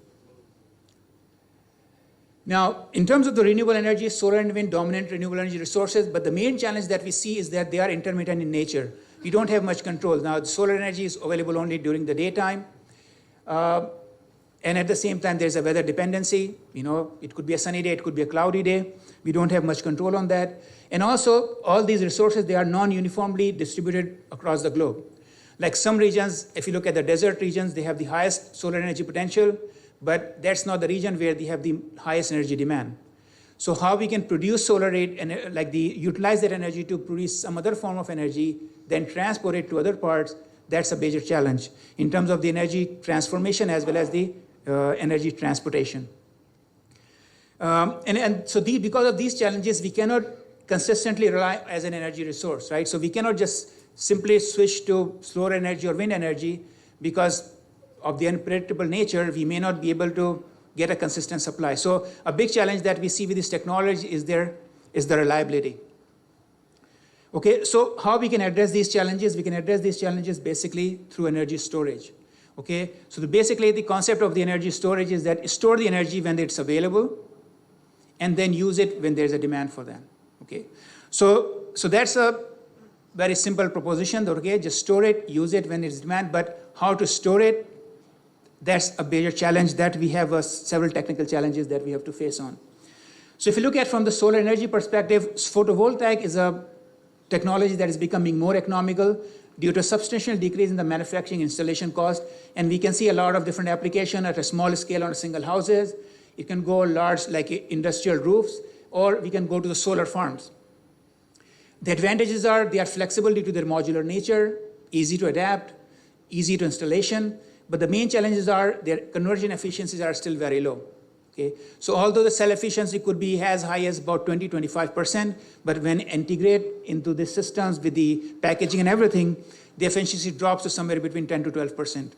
Now, in terms of the renewable energy, solar and wind dominant renewable energy resources, but the main challenge that we see is that they are intermittent in nature. We don't have much control. Now, the solar energy is available only during the daytime. And at the same time, there's a weather dependency. You know, it could be a sunny day, it could be a cloudy day. We don't have much control on that. And also, all these resources, they are non-uniformly distributed across the globe. Like some regions, if you look at the desert regions, they have the highest solar energy potential, but that's not the region where they have the highest energy demand. So how we can produce solar rate and utilize that energy to produce some other form of energy, then transport it to other parts, that's a major challenge in terms of the energy transformation as well as the energy transportation. So because of these challenges, we cannot consistently rely as an energy resource, right? So we cannot just simply switch to solar energy or wind energy because of the unpredictable nature. We may not be able to get a consistent supply. So a big challenge that we see with this technology is the reliability. Okay, so how we can address these challenges? We can address these challenges basically through energy storage. Okay, so basically the concept of the energy storage is that store the energy when it's available and then use it when there's a demand for that. Okay, so that's a very simple proposition. Okay, just store it, use it when it's demand, but how to store it, that's a major challenge that we have several technical challenges that we have to face on. So if you look at from the solar energy perspective, photovoltaic is a technology that is becoming more economical due to a substantial decrease in the manufacturing installation cost. And we can see a lot of different applications at a small scale on single houses. It can go large like industrial roofs, or we can go to the solar farms. The advantages are they are flexible due to their modular nature, easy to adapt, easy to installation, but the main challenges are their conversion efficiencies are still very low. Okay? So although the cell efficiency could be as high as about 20-25%, but when integrated into the systems with the packaging and everything, the efficiency drops to somewhere between 10 to 12%.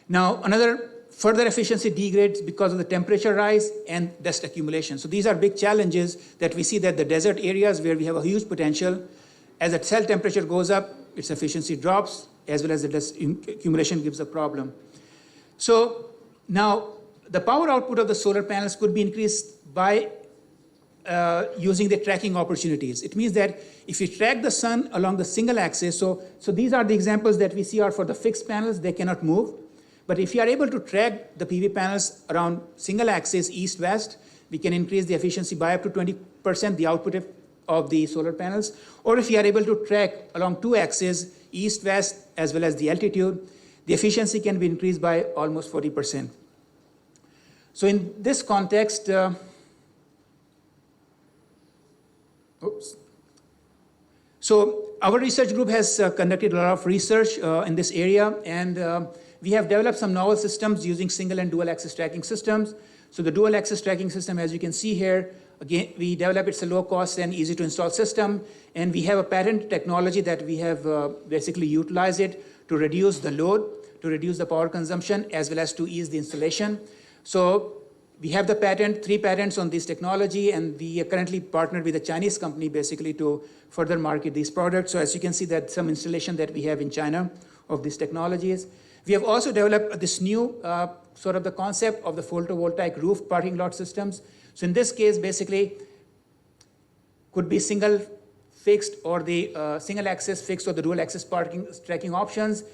Now, another further efficiency degrades because of the temperature rise and dust accumulation. So these are big challenges that we see that the desert areas where we have a huge potential, as the cell temperature goes up, its efficiency drops, as well as the dust accumulation gives a problem. So now, the power output of the solar panels could be increased by using the tracking opportunities. It means that if you track the sun along the single axis, so these are the examples that we see are for the fixed panels, they cannot move. But if you are able to track the PV panels around single axis east-west, we can increase the efficiency by up to 20%, the output of the solar panels. Or if you are able to track along two axes, east-west, as well as the altitude, the efficiency can be increased by almost 40%. So in this context, so our research group has conducted a lot of research in this area, and we have developed some novel systems using single and dual axis tracking systems. So the dual axis tracking system, as you can see here, again, we developed, it's a low cost and easy to install system, and we have a patent technology that we have basically utilized it to reduce the load, to reduce the power consumption, as well as to ease the installation. So we have the patent, 3 patents on this technology, and we are currently partnered with a Chinese company basically to further market these products. So as you can see that some installation that we have in China of these technologies. We have also developed this new sort of the concept of the photovoltaic roof parking lot systems. So in this case, basically, could be single fixed or the single axis fixed or the dual axis parking tracking options.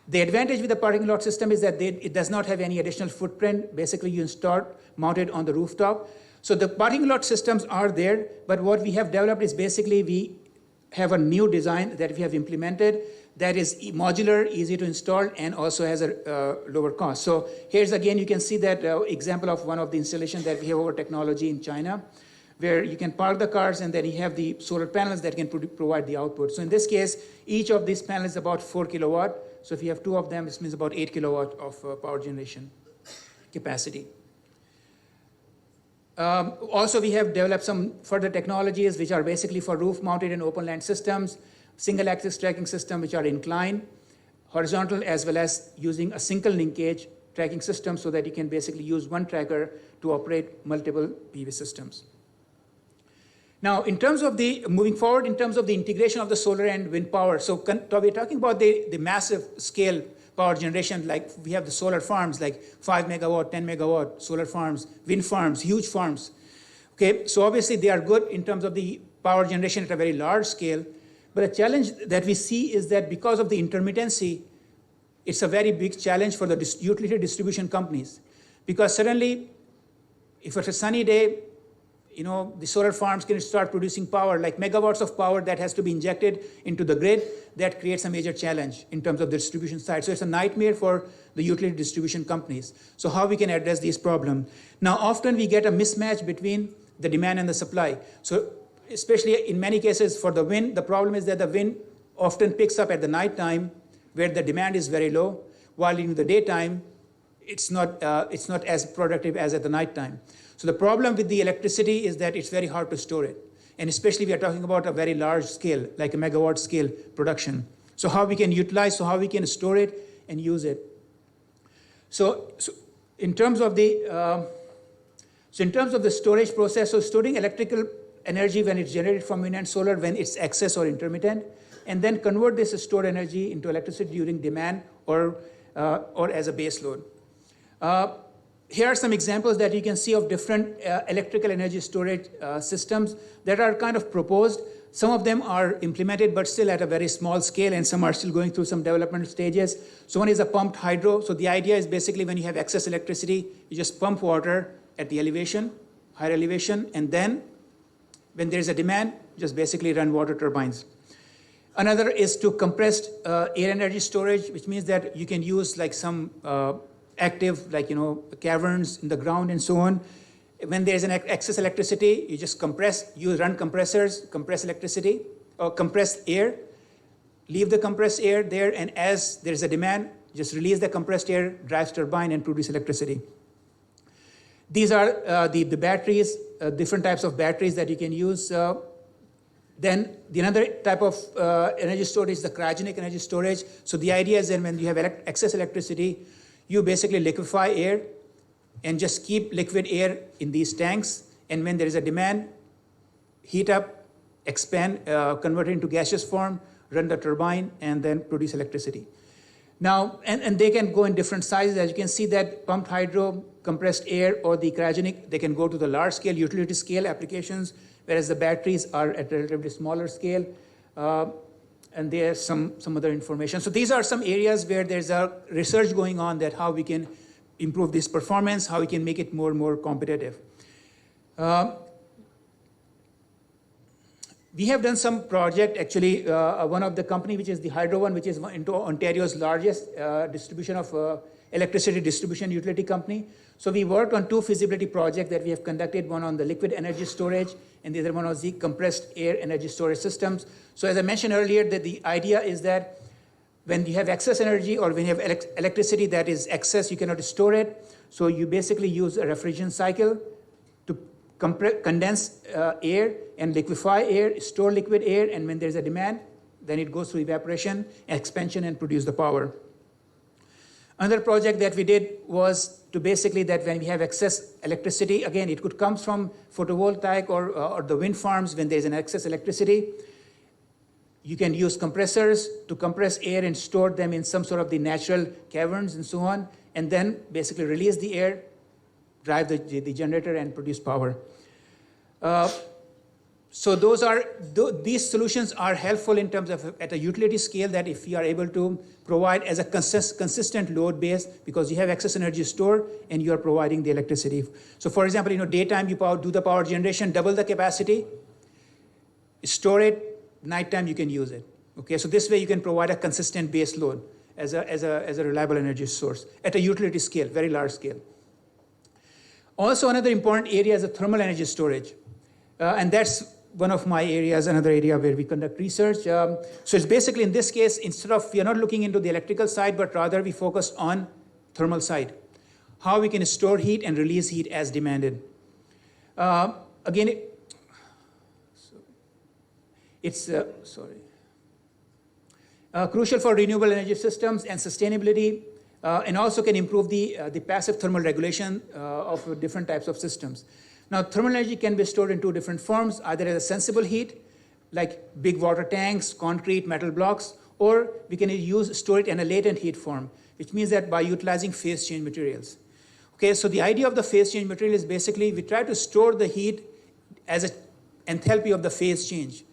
The advantage with the parking lot system is that it does not have any additional footprint. Basically, you install mounted on the rooftop. So the parking lot systems are there, but what we have developed is basically we have a new design that we have implemented that is modular, easy to install, and also has a lower cost. So here's again, you can see that example of one of the installations that we have over technology in China, where you can park the cars and then you have the solar panels that can provide the output. So in this case, each of these panels is about 4 kilowatt. So if you have 2 of them, this means about 8 kilowatt of power generation capacity. Also, we have developed some further technologies which are basically for roof-mounted and open-land systems, single-axis tracking system which are inclined, horizontal, as well as using a single linkage tracking system so that you can basically use one tracker to operate multiple PV systems. Now, in terms of the, moving forward, in terms of the integration of the solar and wind power, so we're talking about the massive scale power generation, like we have the solar farms, like 5 megawatt, 10 megawatt solar farms, wind farms, huge farms. Okay, so obviously they are good in terms of the power generation at a very large scale, but a challenge that we see is that because of the intermittency, it's a very big challenge for the utility distribution companies. Because suddenly, if it's a sunny day, you know, the solar farms can start producing power, like megawatts of power that has to be injected into the grid. That creates a major challenge in terms of the distribution side. So it's a nightmare for the utility distribution companies. So how we can address these problems? Now, often we get a mismatch between the demand and the supply. So especially in many cases for the wind, the problem is that the wind often picks up at the night time where the demand is very low, while in the daytime, it's not as productive as at the night time. So the problem with the electricity is that it's very hard to store it. And especially we are talking about a very large scale, like a megawatt scale production. So how we can utilize, so how we can store it and use it. So in terms of the storage process, so storing electrical energy when it's generated from wind and solar, when it's excess or intermittent, and then convert this stored energy into electricity during demand or as a base load. Here are some examples that you can see of different electrical energy storage systems that are kind of proposed. Some of them are implemented, but still at a very small scale, and some are still going through some development stages. So one is a pumped hydro. So the idea is basically when you have excess electricity, you just pump water at the elevation, higher elevation, and then when there's a demand, just basically run water turbines. Another is to compressed air energy storage, which means that you can use like some active, like, you know, caverns in the ground and so on. When there's an excess electricity, you just compress, you run compressors, compress electricity, or compress air, leave the compressed air there, and as there's a demand, just release the compressed air, drives turbine, and produce electricity. These are the batteries, different types of batteries that you can use. Then the another type of energy storage is the cryogenic energy storage. So the idea is that when you have excess electricity, you basically liquefy air and just keep liquid air in these tanks. And when there is a demand, heat up, expand, convert it into gaseous form, run the turbine, and then produce electricity. Now, and they can go in different sizes. As you can see that pumped hydro, compressed air, or the cryogenic, they can go to the large scale, utility scale applications, whereas the batteries are at a relatively smaller scale. And there's some other information. So these are some areas where there's a research going on that how we can improve this performance, how we can make it more and more competitive. We have done some project, actually, one of the company, which is the Hydro One, which is into Ontario's largest distribution of electricity distribution utility company. So we worked on 2 feasibility projects that we have conducted, one on the liquid energy storage, and the other one was the compressed air energy storage systems. So as I mentioned earlier, that the idea is that when you have excess energy or when you have electricity that is excess, you cannot store it. So you basically use a refrigerant cycle to condense air and liquefy air, store liquid air, and when there's a demand, then it goes through evaporation, expansion, and produce the power. Another project that we did was to basically that when we have excess electricity, again, it could come from photovoltaic or the wind farms when there's an excess electricity. You can use compressors to compress air and store them in some sort of the natural caverns and so on, and then basically release the air, drive the generator and produce power. So these solutions are helpful in terms of at a utility scale, that if you are able to provide as a consistent load base, because you have excess energy stored and you are providing the electricity. So for example, daytime you do the power generation, double the capacity, store it, nighttime you can use it. Okay, so this way you can provide a consistent base load as a reliable energy source at a utility scale, very large scale. Also, another important area is the thermal energy storage. And that's one of my areas, another area where we conduct research. So it's basically, in this case, instead of, we are not looking into the electrical side, but rather we focus on thermal side. How we can store heat and release heat as demanded. Again, it's crucial for renewable energy systems and sustainability, and also can improve the passive thermal regulation of different types of systems. Now, thermal energy can be stored in two different forms, either as a sensible heat, like big water tanks, concrete, metal blocks, or we can store it in a latent heat form, which means that by utilizing phase change materials. Okay, so the idea of the phase change material is basically we try to store the heat as an enthalpy of the phase change.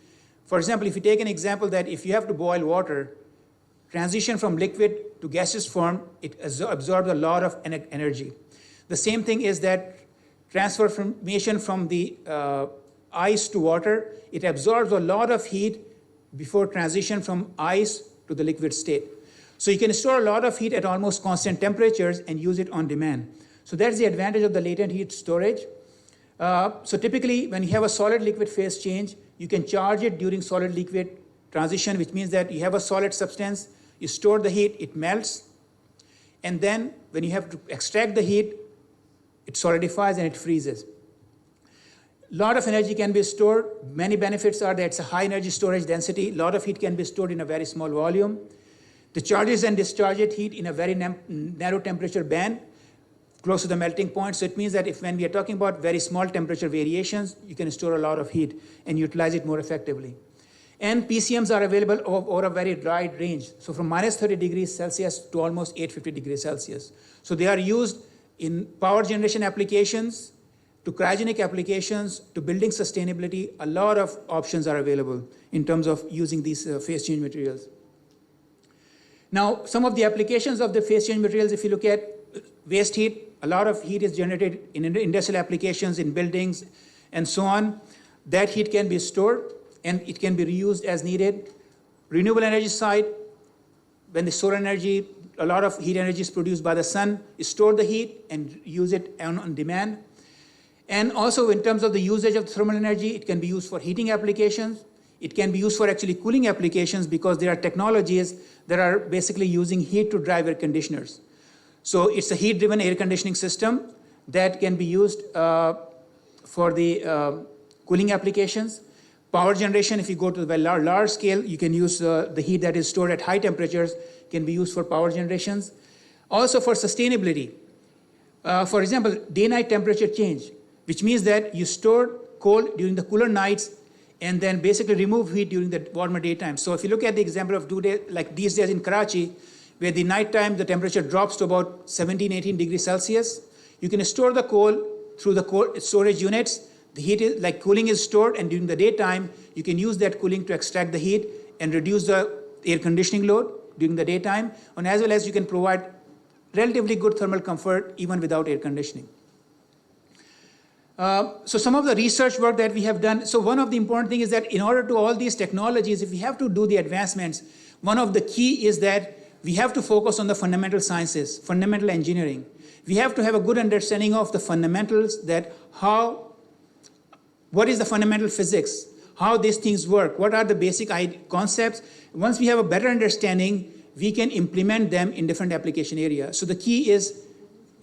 For example, if you take an example that if you have to boil water, transition from liquid to gaseous form, it absorbs a lot of energy. The same thing is that transformation from the ice to water, it absorbs a lot of heat before transition from ice to the liquid state. So you can store a lot of heat at almost constant temperatures and use it on demand. So that's the advantage of the latent heat storage. So typically, when you have a solid liquid phase change, you can charge it during solid liquid transition, which means that you have a solid substance, you store the heat, it melts, and then when you have to extract the heat, it solidifies and it freezes. A lot of energy can be stored. Many benefits are that it's a high energy storage density. A lot of heat can be stored in a very small volume. The charges and discharges heat in a very narrow temperature band, close to the melting point. So it means that when we are talking about very small temperature variations, you can store a lot of heat and utilize it more effectively. And PCMs are available over a very wide range. So from minus 30 degrees Celsius to almost 850 degrees Celsius. So they are used in power generation applications, to cryogenic applications, to building sustainability. A lot of options are available in terms of using these phase change materials. Now, some of the applications of the phase change materials, if you look at waste heat, a lot of heat is generated in industrial applications, in buildings, and so on. That heat can be stored and it can be reused as needed. Renewable energy side, when the solar energy, a lot of heat energy is produced by the sun, you store the heat and use it on demand. And also in terms of the usage of thermal energy, it can be used for heating applications. It can be used for actually cooling applications because there are technologies that are basically using heat to drive air conditioners. So it's a heat-driven air conditioning system that can be used for the cooling applications. Power generation, if you go to the large scale, you can use the heat that is stored at high temperatures, can be used for power generations. Also for sustainability. For example, day-night temperature change, which means that you store coal during the cooler nights and then basically remove heat during the warmer daytime. So if you look at the example of like these days in Karachi, where the nighttime the temperature drops to about 17, 18 degrees Celsius, you can store the coal through the coal storage units. The heat is like cooling is stored, and during the daytime, you can use that cooling to extract the heat and reduce the air conditioning load during the daytime, and as well as you can provide relatively good thermal comfort even without air conditioning. So some of the research work that we have done, so one of the important things is that in order to all these technologies, if we have to do the advancements, one of the key is that we have to focus on the fundamental sciences, fundamental engineering. We have to have a good understanding of the fundamentals, that what is the fundamental physics, how these things work, what are the basic concepts. Once we have a better understanding, we can implement them in different application areas. So the key is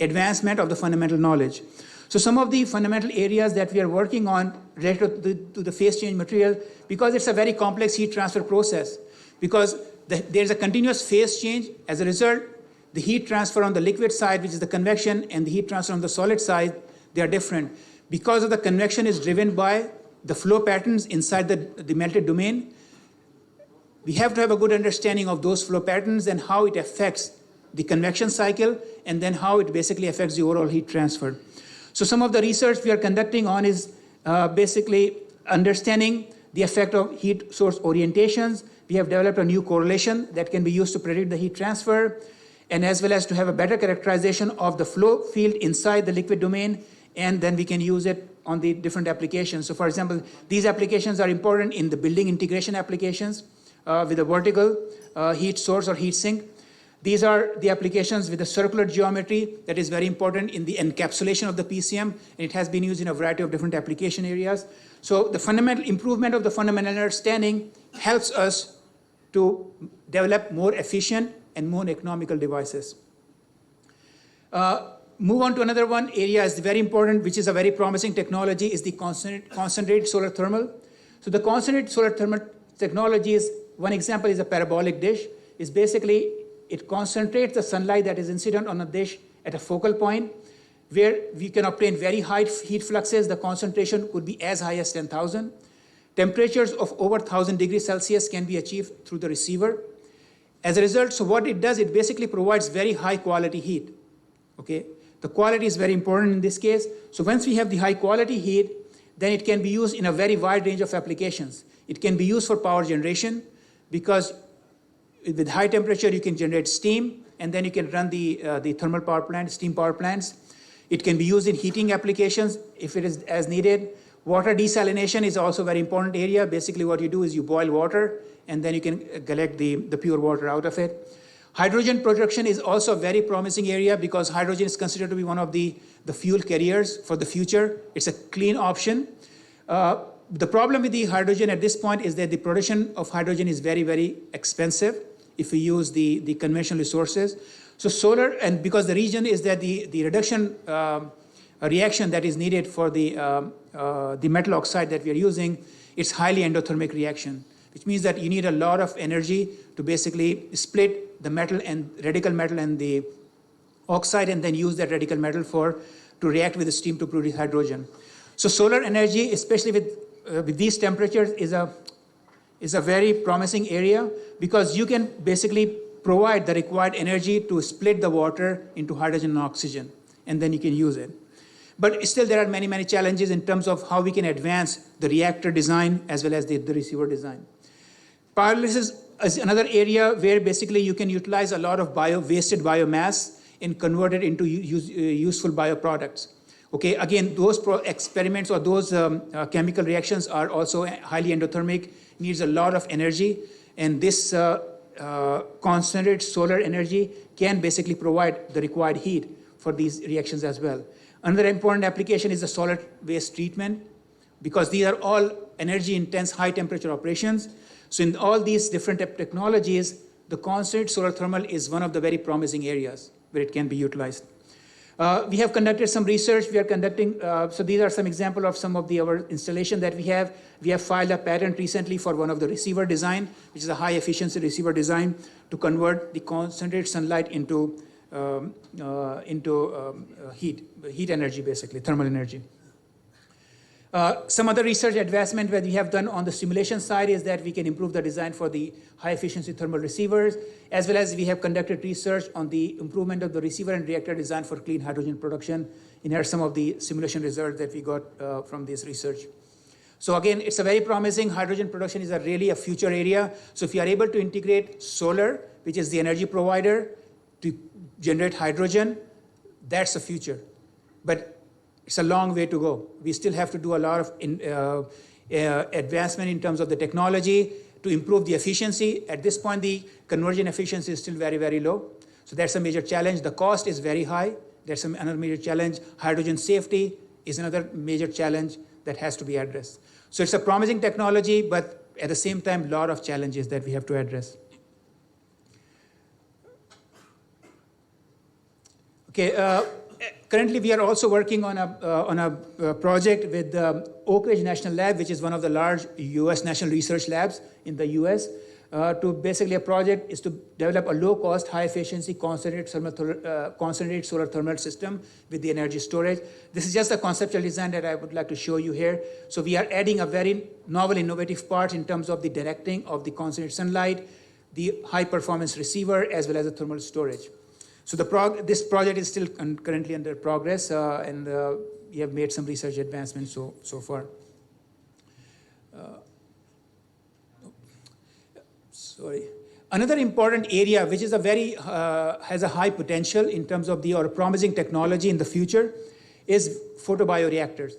advancement of the fundamental knowledge. So some of the fundamental areas that we are working on related to the phase change material, because it's a very complex heat transfer process, because there's a continuous phase change. As a result, the heat transfer on the liquid side, which is the convection, and the heat transfer on the solid side, they are different. Because of the convection is driven by the flow patterns inside the melted domain, we have to have a good understanding of those flow patterns and how it affects the convection cycle, and then how it basically affects the overall heat transfer. So some of the research we are conducting on is basically understanding the effect of heat source orientations. We have developed a new correlation that can be used to predict the heat transfer, and as well as to have a better characterization of the flow field inside the liquid domain, and then we can use it on the different applications. So for example, these applications are important in the building integration applications with a vertical heat source or heat sink. These are the applications with a circular geometry that is very important in the encapsulation of the PCM, and it has been used in a variety of different application areas. So the fundamental improvement of the fundamental understanding helps us to develop more efficient and more economical devices. Move on to another one area is very important, which is a very promising technology, is the concentrated solar thermal. So the concentrated solar thermal technology is, one example is a parabolic dish. Is basically, it concentrates the sunlight that is incident on a dish at a focal point where we can obtain very high heat fluxes. The concentration could be as high as 10,000. Temperatures of over 1,000 degrees Celsius can be achieved through the receiver. As a result, so what it does, it basically provides very high quality heat. Okay, the quality is very important in this case. So once we have the high quality heat, then it can be used in a very wide range of applications. It can be used for power generation, because with high temperature you can generate steam, and then you can run the thermal power plant, steam power plants. It can be used in heating applications if it is as needed. Water desalination is also a very important area. Basically what you do is you boil water, and then you can collect the pure water out of it. Hydrogen production is also a very promising area, because hydrogen is considered to be one of the fuel carriers for the future. It's a clean option. The problem with the hydrogen at this point is that the production of hydrogen is very, very expensive if we use the conventional resources. So solar, and because the reason is that the reduction reaction that is needed for the metal oxide that we are using, it's highly endothermic reaction, which means that you need a lot of energy to basically split the metal and radical metal and the oxide, and then use that radical metal to react with the steam to produce hydrogen. So solar energy, especially with these temperatures, is a very promising area, because you can basically provide the required energy to split the water into hydrogen and oxygen, and then you can use it. But still there are many, many challenges in terms of how we can advance the reactor design as well as the receiver design. Pyrolysis is another area where basically you can utilize a lot of wasted biomass and convert it into useful bioproducts. Okay, again, those experiments or those chemical reactions are also highly endothermic, needs a lot of energy, and this concentrated solar energy can basically provide the required heat for these reactions as well. Another important application is the solid waste treatment, because these are all energy intense high temperature operations. So in all these different technologies, the concentrated solar thermal is one of the very promising areas where it can be utilized. We have conducted some research. We are conducting, so these are some examples of some of our installation that we have. We have filed a patent recently for one of the receiver design, which is a high efficiency receiver design to convert the concentrated sunlight into heat energy, basically, thermal energy. Some other research advancement that we have done on the simulation side is that we can improve the design for the high efficiency thermal receivers, as well as we have conducted research on the improvement of the receiver and reactor design for clean hydrogen production. And here are some of the simulation results that we got from this research. So again, it's a very promising. Hydrogen production is really a future area. So if you are able to integrate solar, which is the energy provider, to generate hydrogen, that's the future. But it's a long way to go. We still have to do a lot of advancement in terms of the technology to improve the efficiency. At this point, the conversion efficiency is still very, very low. So that's a major challenge. The cost is very high. That's another major challenge. Hydrogen safety is another major challenge that has to be addressed. So it's a promising technology, but at the same time, a lot of challenges that we have to address. Okay. Currently, we are also working on a project with the Oak Ridge National Lab, which is one of the large U.S. national research labs in the U.S. to basically a project is to develop a low-cost, high-efficiency, concentrated solar thermal system with the energy storage. This is just a conceptual design that I would like to show you here. So we are adding a very novel, innovative part in terms of the directing of the concentrated sunlight, the high-performance receiver, as well as the thermal storage. So this project is still currently under progress, and we have made some research advancements so far. Another important area, which is a very has a high potential in terms of or promising technology in the future, is photobioreactors.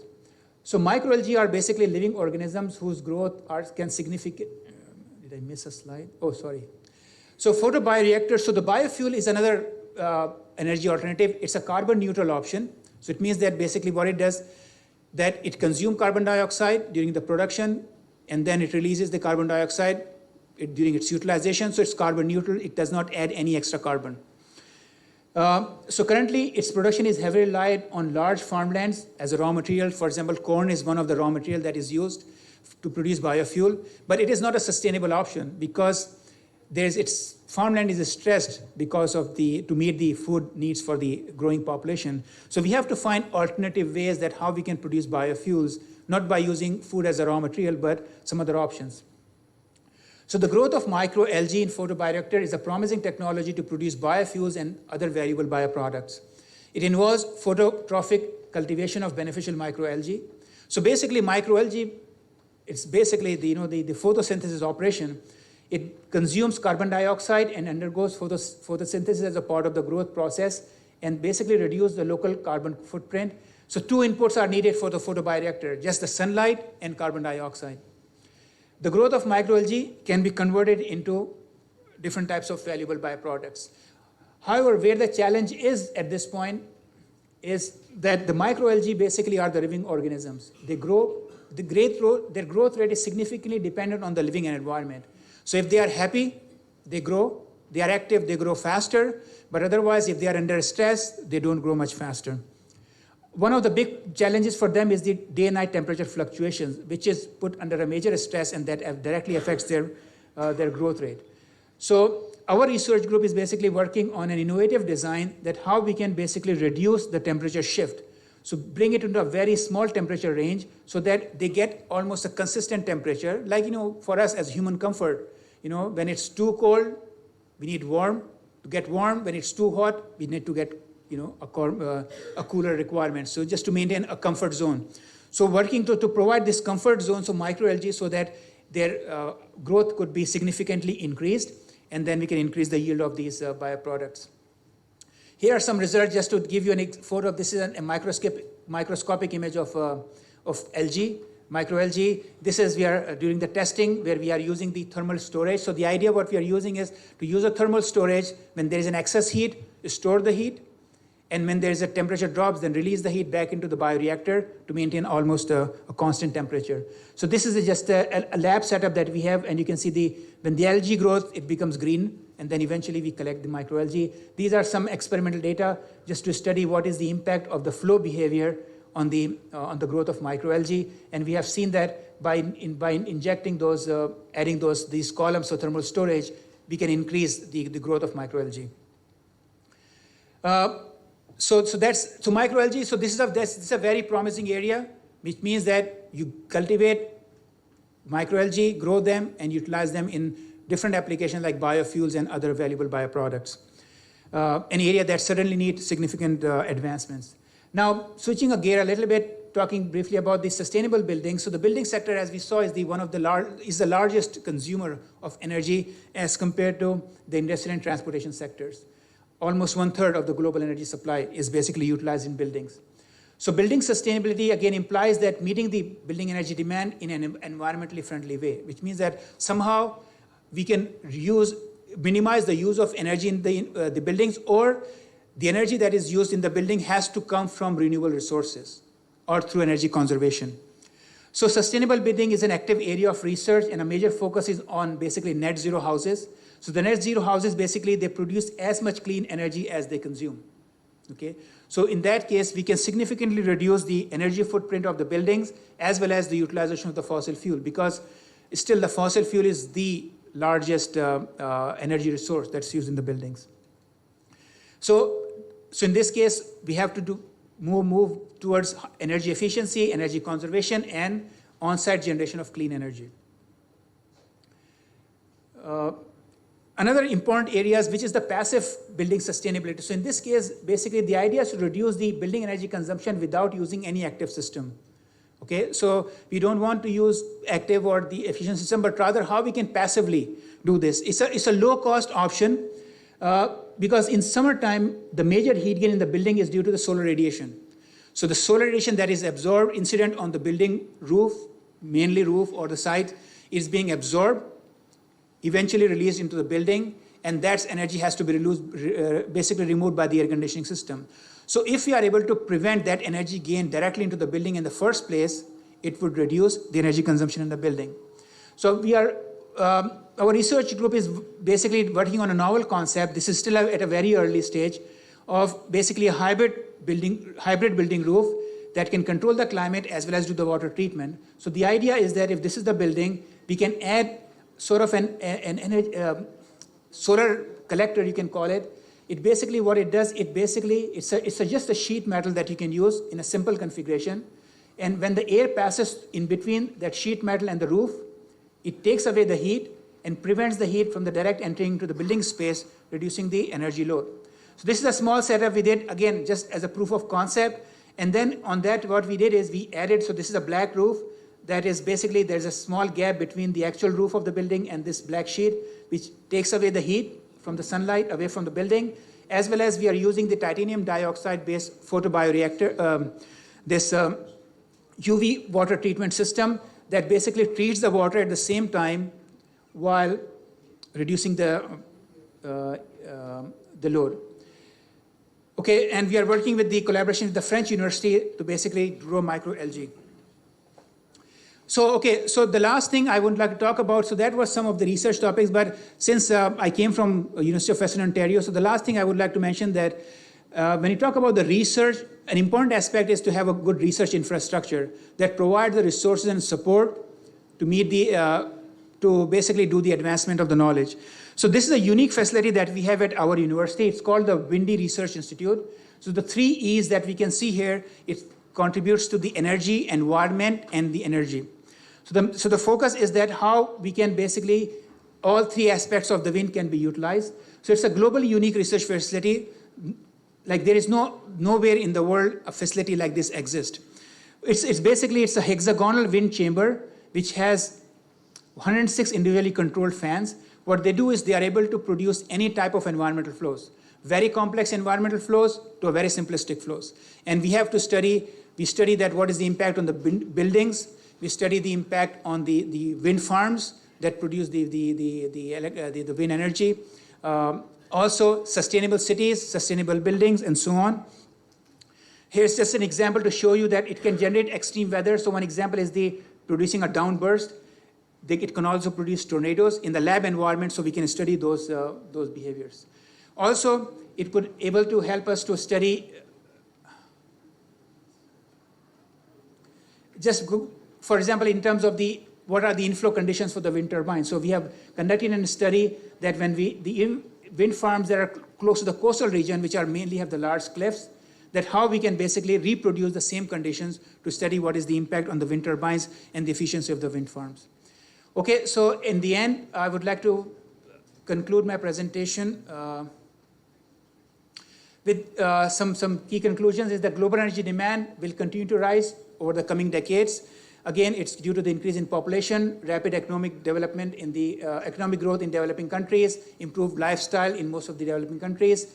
So microalgae are basically living organisms whose growth can significant. Did I miss a slide? Oh, sorry. So photobioreactors. So the biofuel is another energy alternative. It's a carbon neutral option. So it means that basically what it does, that it consumes carbon dioxide during the production, and then it releases the carbon dioxide during its utilization. So it's carbon neutral. It does not add any extra carbon. So currently, its production is heavily relied on large farmlands as a raw material. For example, corn is one of the raw material that is used to produce biofuel, but it is not a sustainable option because its farmland is stressed because of to meet the food needs for the growing population. So we have to find alternative ways that how we can produce biofuels, not by using food as a raw material, but some other options. So the growth of microalgae in photobioreactor is a promising technology to produce biofuels and other valuable bioproducts. It involves phototrophic cultivation of beneficial microalgae. So basically, microalgae, it's basically the photosynthesis operation. It consumes carbon dioxide and undergoes photosynthesis as a part of the growth process and basically reduce the local carbon footprint. So two inputs are needed for the photobioreactor, just the sunlight and carbon dioxide. The growth of microalgae can be converted into different types of valuable bioproducts. However, where the challenge is at this point is that the microalgae basically are the living organisms. They grow, their growth rate is significantly dependent on the living environment. So if they are happy, they grow. They are active, they grow faster. But otherwise, if they are under stress, they don't grow much faster. One of the big challenges for them is the day and night temperature fluctuations, which is put under a major stress and that directly affects their growth rate. So our research group is basically working on an innovative design that how we can basically reduce the temperature shift. So bring it into a very small temperature range so that they get almost a consistent temperature. Like, for us as human comfort, when it's too cold, we need warm to get warm. When it's too hot, we need to get a cooler requirement. So just to maintain a comfort zone. So working to provide this comfort zone, so microalgae, so that their growth could be significantly increased, and then we can increase the yield of these bioproducts. Here are some results just to give you a photo. This is a microscopic image of algae, microalgae. This is we are during the testing where we are using the thermal storage. So the idea what we are using is to use a thermal storage when there is an excess heat, store the heat, and when there is a temperature drops, then release the heat back into the bioreactor to maintain almost a constant temperature. So this is just a lab setup that we have, and you can see when the algae grows, it becomes green, and then eventually we collect the microalgae. These are some experimental data just to study what is the impact of the flow behavior on the growth of microalgae, and we have seen that by injecting those, adding these columns of thermal storage, we can increase the growth of microalgae. So microalgae. So this is a very promising area, which means that you cultivate microalgae, grow them, and utilize them in different applications like biofuels and other valuable bioproducts. An area that certainly needs significant advancements. Now, switching a gear a little bit, talking briefly about the sustainable building. So the building sector, as we saw, is the largest consumer of energy as compared to the industrial and transportation sectors. Almost 1/3 of the global energy supply is basically utilized in buildings. So building sustainability again implies that meeting the building energy demand in an environmentally friendly way, which means that somehow we can minimize the use of energy in the buildings, or the energy that is used in the building has to come from renewable resources or through energy conservation. So sustainable building is an active area of research, and a major focus is on basically net zero houses. So the net zero houses, basically, they produce as much clean energy as they consume. Okay? So in that case, we can significantly reduce the energy footprint of the buildings as well as the utilization of the fossil fuel, because still the fossil fuel is the largest energy resource that's used in the buildings. So in this case, we have to move towards energy efficiency, energy conservation, and on-site generation of clean energy. Another important area which is the passive building sustainability. So in this case, basically the idea is to reduce the building energy consumption without using any active system. Okay, so we don't want to use active or the efficient system, but rather how we can passively do this. It's a low-cost option because in summertime, the major heat gain in the building is due to the solar radiation. So the solar radiation that is absorbed incident on the building roof, mainly roof or the site, is being absorbed, eventually released into the building, and that energy has to be basically removed by the air conditioning system. So if we are able to prevent that energy gain directly into the building in the first place, it would reduce the energy consumption in the building. So we are, our research group is basically working on a novel concept. This is still at a very early stage of basically a hybrid building roof that can control the climate as well as do the water treatment. So the idea is that if this is the building, we can add sort of an solar collector, you can call it. It basically, what it does, it's just a sheet metal that you can use in a simple configuration. And when the air passes in between that sheet metal and the roof, it takes away the heat and prevents the heat from the direct entering into the building space, reducing the energy load. So this is a small setup we did, again, just as a proof of concept. And then on that, what we did is we added, so this is a black roof, that is basically, there's a small gap between the actual roof of the building and this black sheet, which takes away the heat from the sunlight away from the building, as well as we are using the titanium dioxide-based photobioreactor, this UV water treatment system that basically treats the water at the same time while reducing the load. Okay, and we are working with the collaboration with the French university to basically grow microalgae. So the last thing I would like to talk about, so that was some of the research topics, but since I came from University of Western Ontario, so the last thing I would like to mention that when you talk about the research, an important aspect is to have a good research infrastructure that provides the resources and support to meet to basically do the advancement of the knowledge. So this is a unique facility that we have at our university. It's called the Windy Research Institute. So the 3 E's that we can see here, it contributes to the energy, environment, and the energy. So the focus is that how we can basically, all 3 aspects of the wind can be utilized. So it's a globally unique research facility. Like there is nowhere in the world a facility like this exists. It's basically a hexagonal wind chamber which has 106 individually controlled fans. What they do is they are able to produce any type of environmental flows, very complex environmental flows to a very simplistic flows. And we have to study that what is the impact on the buildings. We study the impact on the wind farms that produce the wind energy. Also, sustainable cities, sustainable buildings, and so on. Here's just an example to show you that it can generate extreme weather. So one example is producing a downburst. It can also produce tornadoes in the lab environment, so we can study those behaviors. Also, it could able to help us to study for example, in terms of what are the inflow conditions for the wind turbines. So we have conducted a study that when the wind farms that are close to the coastal region, which are mainly have the large cliffs, that how we can basically reproduce the same conditions to study what is the impact on the wind turbines and the efficiency of the wind farms. Okay, so in the end, I would like to conclude my presentation with some key conclusions is that global energy demand will continue to rise over the coming decades. Again, it's due to the increase in population, rapid economic development in the economic growth in developing countries, improved lifestyle in most of the developing countries,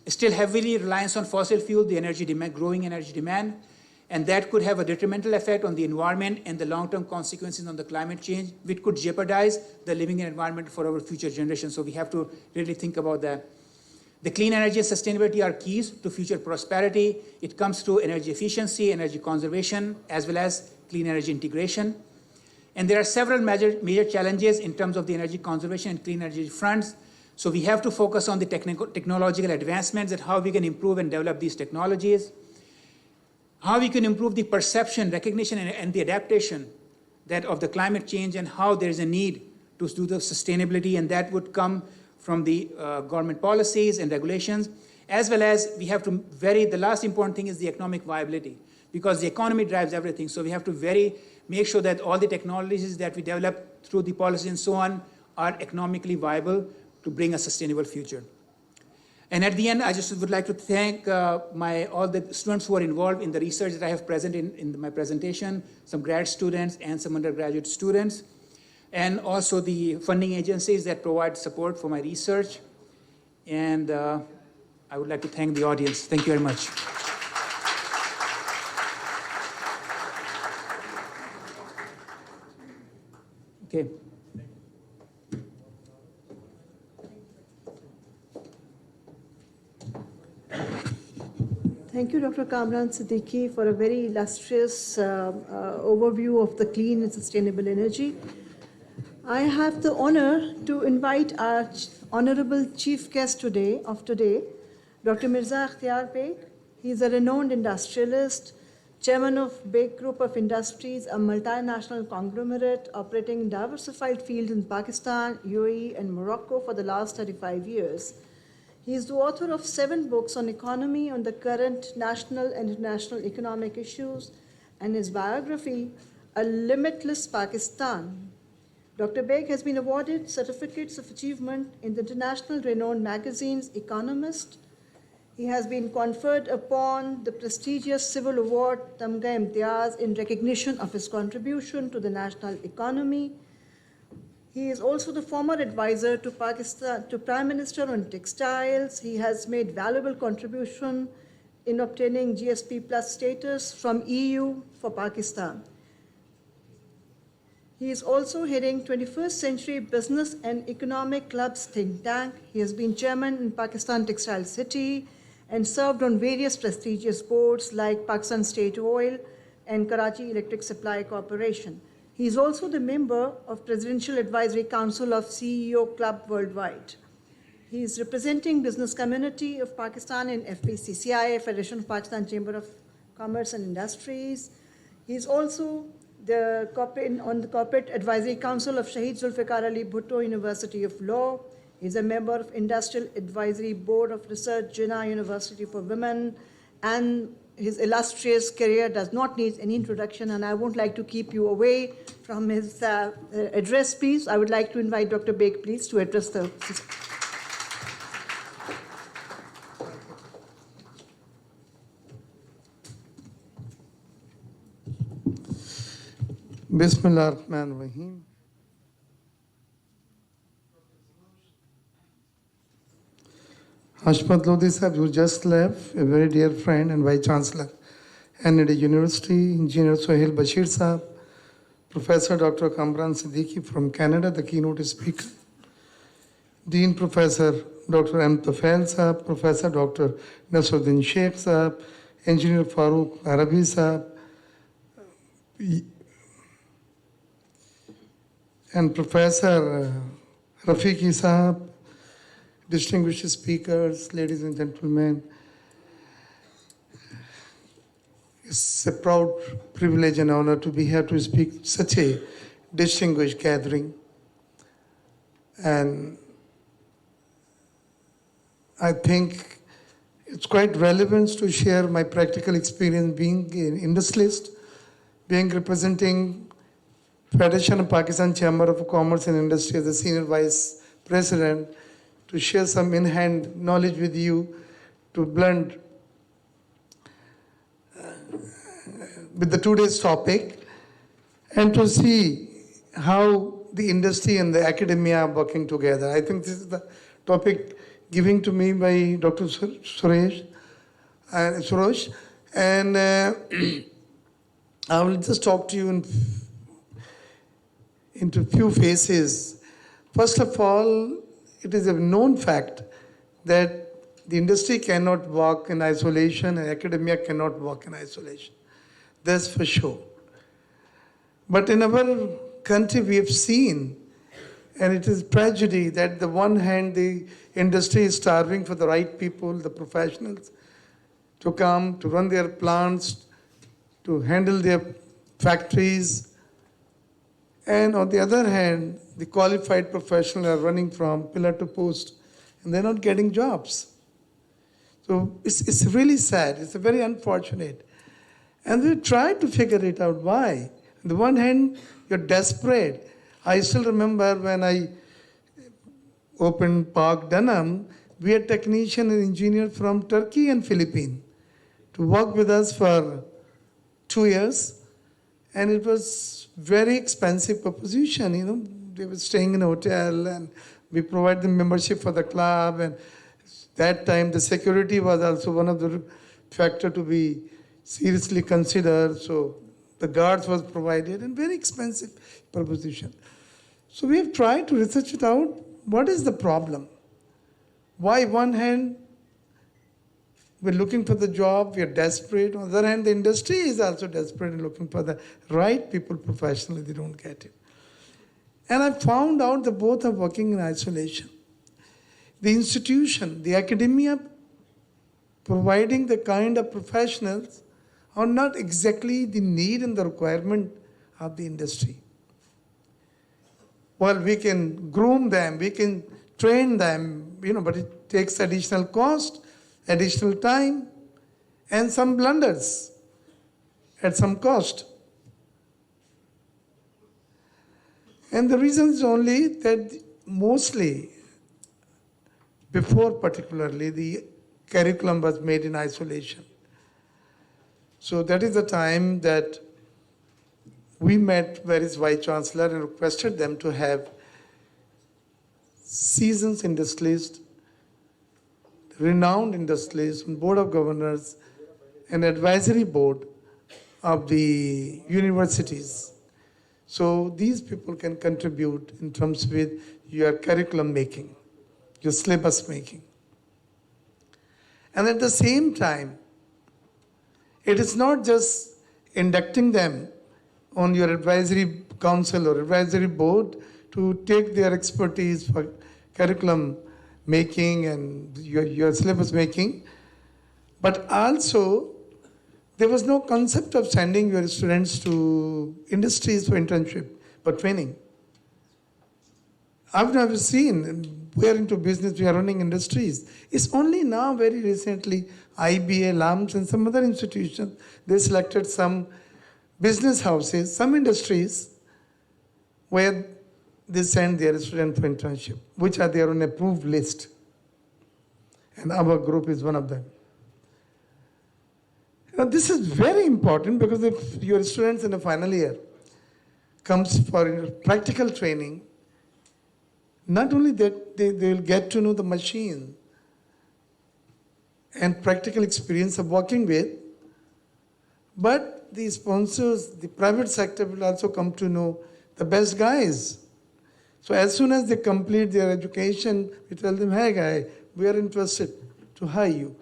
still heavily reliance on fossil fuel, the energy demand, growing energy demand, and that could have a detrimental effect on the environment and the long-term consequences on the climate change, which could jeopardize the living environment for our future generations. So we have to really think about that. The clean energy and sustainability are keys to future prosperity. It comes through energy efficiency, energy conservation, as well as clean energy integration. And there are several major challenges in terms of the energy conservation and clean energy fronts. So we have to focus on the technological advancements and how we can improve and develop these technologies, how we can improve the perception, recognition, and the adaptation of the climate change, and how there is a need to do the sustainability, and that would come from the government policies and regulations, as well as we have to the last important thing is the economic viability, because the economy drives everything. So we have to make sure that all the technologies that we develop through the policy and so on are economically viable to bring a sustainable future. And at the end, I just would like to thank all the students who are involved in the research that I have presented in my presentation, some grad students and some undergraduate students, and also the funding agencies that provide support for my research. And I would like to thank the audience. Thank you very much. Okay. Thank you, Dr. Kamran Siddiqui, for a very illustrious overview of the clean and sustainable energy. I have the honor to invite our honorable chief guest today, Dr. Mirza Ikhtiar Beg. He is a renowned industrialist, chairman of Beg Group of Industries, a multinational conglomerate operating in diversified fields in Pakistan, UAE, and Morocco for the last 35 years. He is the author of 7 books on economy, on the current national and international economic issues, and his biography, A Limitless Pakistan. Dr. Beg has been awarded certificates of achievement in the international renowned magazines Economist. He has been conferred upon the prestigious civil award Tamga Imtiaz in recognition of his contribution to the national economy. He is also the former advisor to Prime Minister on textiles. He has made valuable contribution in obtaining GSP Plus status from EU for Pakistan. He is also heading 21st Century Business and Economic Club's think tank. He has been chairman in Pakistan Textile City and served on various prestigious boards like Pakistan State Oil and Karachi Electric Supply Corporation. He is also the member of Presidential Advisory Council of CEO Club Worldwide. He is representing business community of Pakistan in FPCCI, Federation of Pakistan Chamber of Commerce and Industries. He is also on the Corporate Advisory Council of Shahid Zulfikar Ali Bhutto University of Law. He is a member of Industrial Advisory Board of Research, Jinnah University for Women, and his illustrious career does not need any introduction, and I won't like to keep you away from his address, please. I would like to invite Dr. Beg, please, to address the... Bismillah ar-Rahman ar-Rahim. Hashmat Lodi Sahib, who just left, a very dear friend and Vice Chancellor, NAD University, Engineer Sohail Bashir Sahib, Professor Dr. Kamran Siddiqui from Canada, the keynote speaker, Dean Professor Dr. M. Tafail Sahib, Professor Dr. Nasruddin Sheikh Sahib, Engineer Farooq Arabi Sahib, and Professor Rafiqi Sahib, distinguished speakers, ladies and gentlemen. It's a proud privilege and honor to be here to speak such a distinguished gathering. And I think it's quite relevant to share my practical experience being an industrialist, being representing Federation of Pakistan Chamber of Commerce and Industry as the Senior Vice President, to share some in-hand knowledge with you, to blend with the today's topic, and to see how the industry and the academia are working together. I think this is the topic given to me by Dr. Suresh and I will just talk to you into few phases. First of all, it is a known fact that the industry cannot work in isolation and academia cannot work in isolation. That's for sure. But in our country, we have seen, and it is tragedy that the one hand, the industry is starving for the right people, the professionals, to come, to run their plants, to handle their factories, And on the other hand, the qualified professionals are running from pillar to post and they're not getting jobs. So it's really sad. It's very unfortunate. And we tried to figure it out why. On the one hand, you're desperate. I still remember when I opened Park Dunham, we had technician and engineer from Turkey and Philippines to work with us for 2 years. And it was very expensive proposition, you know. They were staying in a hotel and we provide them membership for the club. And that time the security was also one of the factor to be seriously considered. So the guards was provided and very expensive proposition. So we have tried to research it out. What is the problem? Why one hand we're looking for the job, we are desperate. On the other hand, the industry is also desperate and looking for the right people professionally, they don't get it. And I found out that both are working in isolation. The institution, the academia providing the kind of professionals are not exactly the need and the requirement of the industry. Well, we can groom them, we can train them, you know, but it takes additional cost, additional time, and some blunders at some cost. And the reason is only that mostly, before particularly, the curriculum was made in isolation. So that is the time that we met various vice chancellor and requested them to have seasoned industrialists, renowned industrialists, board of governors, and advisory board of the universities. So these people can contribute in terms with your curriculum making, your syllabus making. And at the same time, it is not just inducting them on your advisory council or advisory board to take their expertise for curriculum making and your syllabus making, but also there was no concept of sending your students to industries for internship, for training. I've never seen, we are into business, we are running industries. It's only now, very recently, IBA, LAMS, and some other institutions, they selected some business houses, some industries, where they send their students for internship, which are there on approved list. And our group is one of them. Now, this is very important because if your students in the final year comes for practical training, not only that they will get to know the machine and practical experience of working with, but the sponsors, the private sector will also come to know the best guys. So as soon as they complete their education, we tell them, hey guy, we are interested to hire you.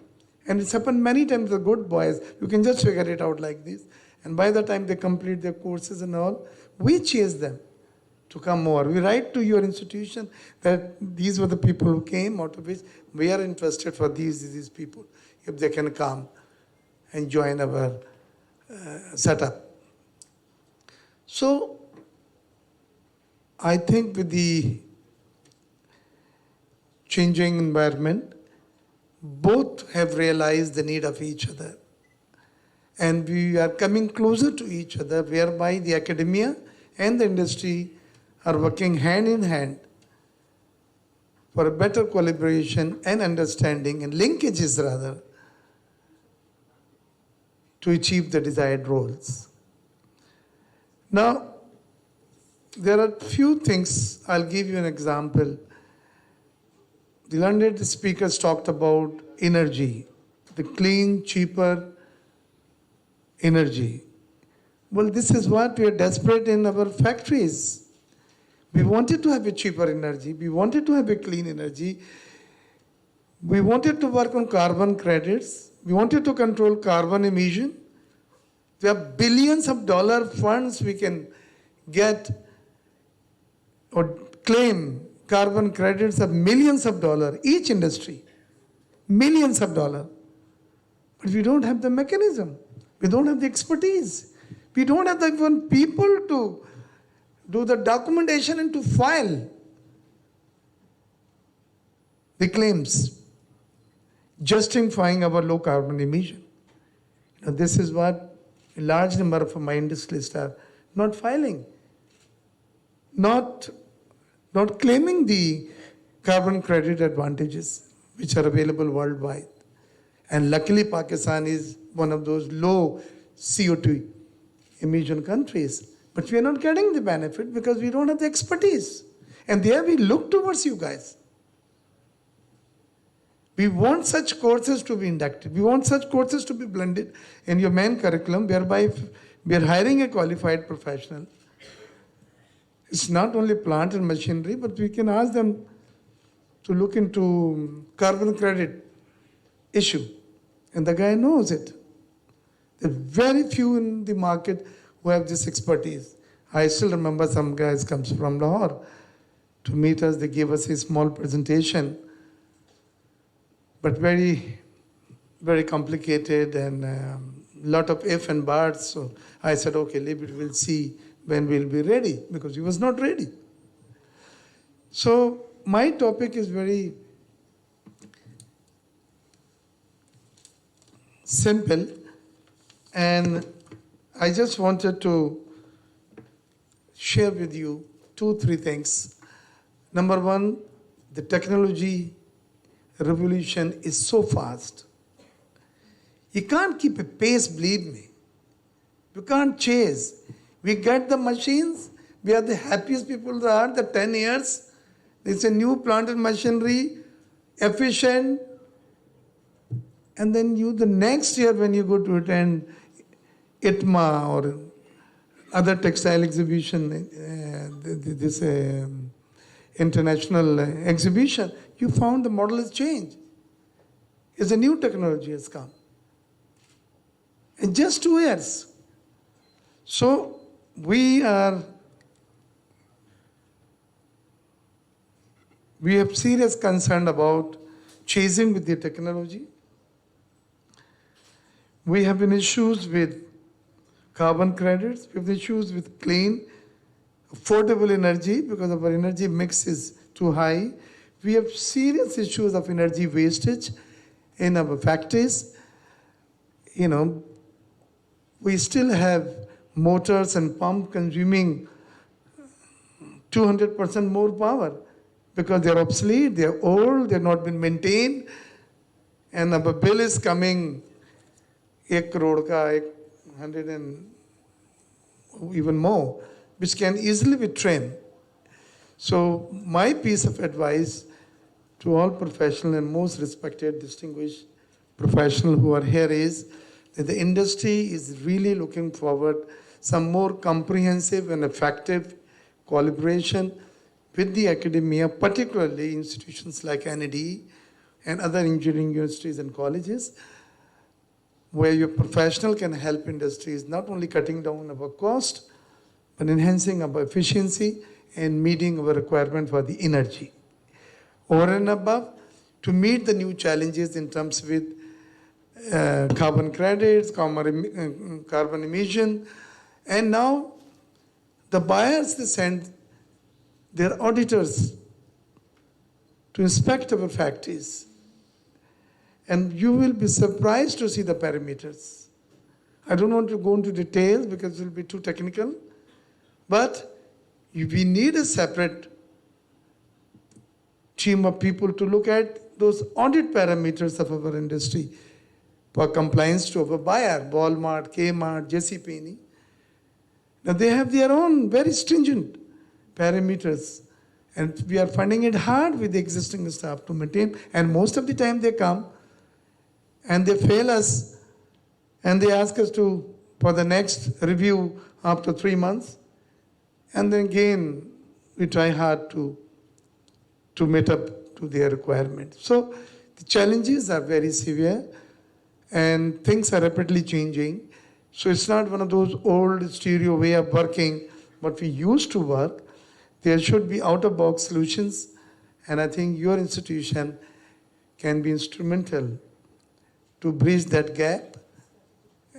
And it's happened many times with good boys. You can just figure it out like this. And by the time they complete their courses and all, we chase them to come more. We write to your institution that these were the people who came, out of which we are interested for these people, if they can come and join our setup. So I think with the changing environment, both have realized the need of each other. And we are coming closer to each other, whereby the academia and the industry are working hand in hand for a better collaboration and understanding and linkages rather to achieve the desired roles. Now, there are few things. I'll give you an example. The learned speakers talked about energy, the clean, cheaper energy. Well, this is what we are desperate in our factories. We wanted to have a cheaper energy. We wanted to have a clean energy. We wanted to work on carbon credits. We wanted to control carbon emission. There are billions of dollar funds we can get or claim carbon credits of millions of dollars, each industry, millions of dollars. But we don't have the mechanism. We don't have the expertise. We don't have the even people to do the documentation and to file the claims justifying our low carbon emission. This is what a large number of my industrialists are not filing, not claiming the carbon credit advantages which are available worldwide. And luckily, Pakistan is one of those low CO2 emission countries. But we are not getting the benefit because we don't have the expertise. And there we look towards you guys. We want such courses to be inducted. We want such courses to be blended in your main curriculum, whereby we are hiring a qualified professional. It's not only plant and machinery, but we can ask them to look into carbon credit issue. And the guy knows it. There are very few in the market who have this expertise. I still remember some guys comes from Lahore to meet us. They gave us a small presentation, but very, very complicated and lot of if and buts. So I said, okay, leave it, we'll see when we'll be ready, because he was not ready. So my topic is very simple, and I just wanted to share with you 2-3 things. Number one, the technology revolution is so fast. You can't keep a pace, believe me. You can't chase. We get the machines, we are the happiest people there are, the 10 years. It's a new plant and machinery, efficient. And then the next year when you go to attend ITMA or other textile exhibition, this international exhibition, you found the model has changed. It's a new technology has come. In just 2 years. So we have serious concern about chasing with the technology. We have been issues with carbon credits. We have issues with clean, affordable energy because our energy mix is too high. We have serious issues of energy wastage in our factories. We still have motors and pump consuming 200% more power because they're obsolete, they're old, they've not been maintained, and our bill is coming 1 crore ka, 100 and even more, which can easily be trimmed. So my piece of advice to all professional and most respected, distinguished professional who are here is that the industry is really looking forward some more comprehensive and effective collaboration with the academia, particularly institutions like NED and other engineering universities and colleges, where your professional can help industries not only cutting down our cost, but enhancing our efficiency and meeting our requirement for the energy. Over and above, to meet the new challenges in terms with carbon credits, carbon emission, and now the buyers, they send their auditors to inspect our factories. And you will be surprised to see the parameters. I don't want to go into details because it will be too technical, but we need a separate team of people to look at those audit parameters of our industry for compliance to our buyer, Walmart, Kmart, JCPenney. Now they have their own very stringent parameters, and we are finding it hard with the existing staff to maintain, and most of the time they come and they fail us and they ask us to for the next review after 3 months, and then again we try hard to meet up to their requirements. So the challenges are very severe and things are rapidly changing. So it's not one of those old stereo way of working, what we used to work. There should be out-of-box solutions, and I think your institution can be instrumental to bridge that gap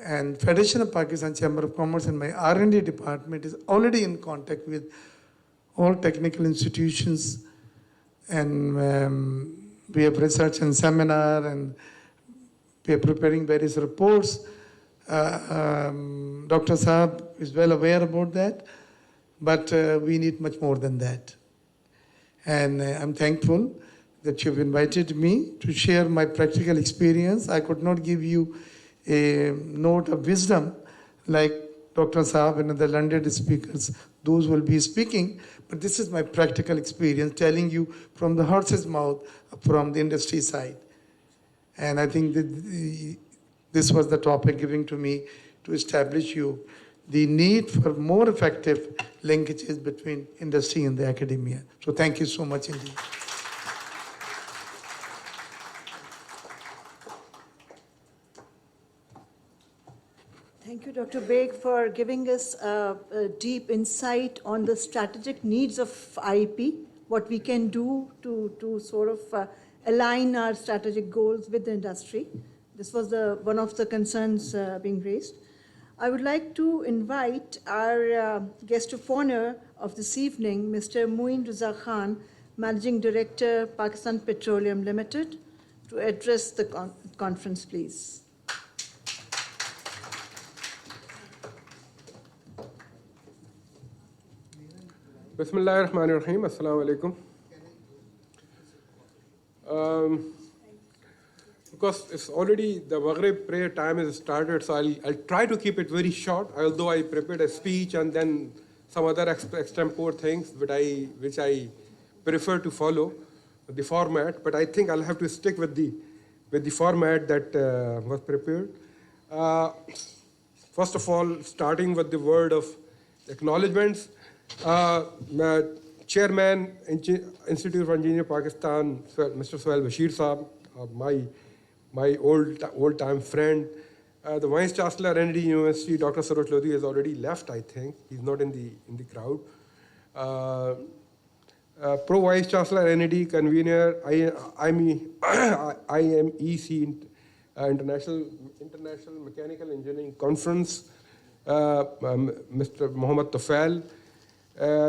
And Federation of Pakistan Chamber of Commerce and my R&D department is already in contact with all technical institutions, and we have research and seminar, and we are preparing various reports. Dr. Saab is well aware about that, but we need much more than that. And I'm thankful that you've invited me to share my practical experience. I could not give you a note of wisdom like Dr. Saab and other learned speakers. Those will be speaking, but this is my practical experience, telling you from the horse's mouth, from the industry side. And I think that this was the topic given to me to establish you the need for more effective linkages between industry and the academia. So thank you so much indeed. Thank you, Dr. Beg, for giving us a deep insight on the strategic needs of IEP, what we can do to sort of align our strategic goals with the industry. This was one of the concerns being raised. I would like to invite our guest of honor of this evening, Mr. Moin Raza Khan, Managing Director, Pakistan Petroleum Limited, to address the conference, please. Bismillah ar-Rahman ar-Rahim. Assalamu alaikum. Because it's already the Maghrib prayer time has started, so I'll try to keep it very short, although I prepared a speech and then some other extempore things which I prefer to follow the format, but I think I'll have to stick with the format that was prepared. First of all, starting with the word of acknowledgements. Chairman, Institute of Engineering Pakistan, Mr. Suhail Bashir Saab, my old-time friend. The Vice Chancellor, ND University, Dr. Saroj Lodhi, has already left, I think. He's not in the crowd. Pro Vice Chancellor, ND Convener, IMEC, International Mechanical Engineering Conference, Mr. Mohammad Tofail.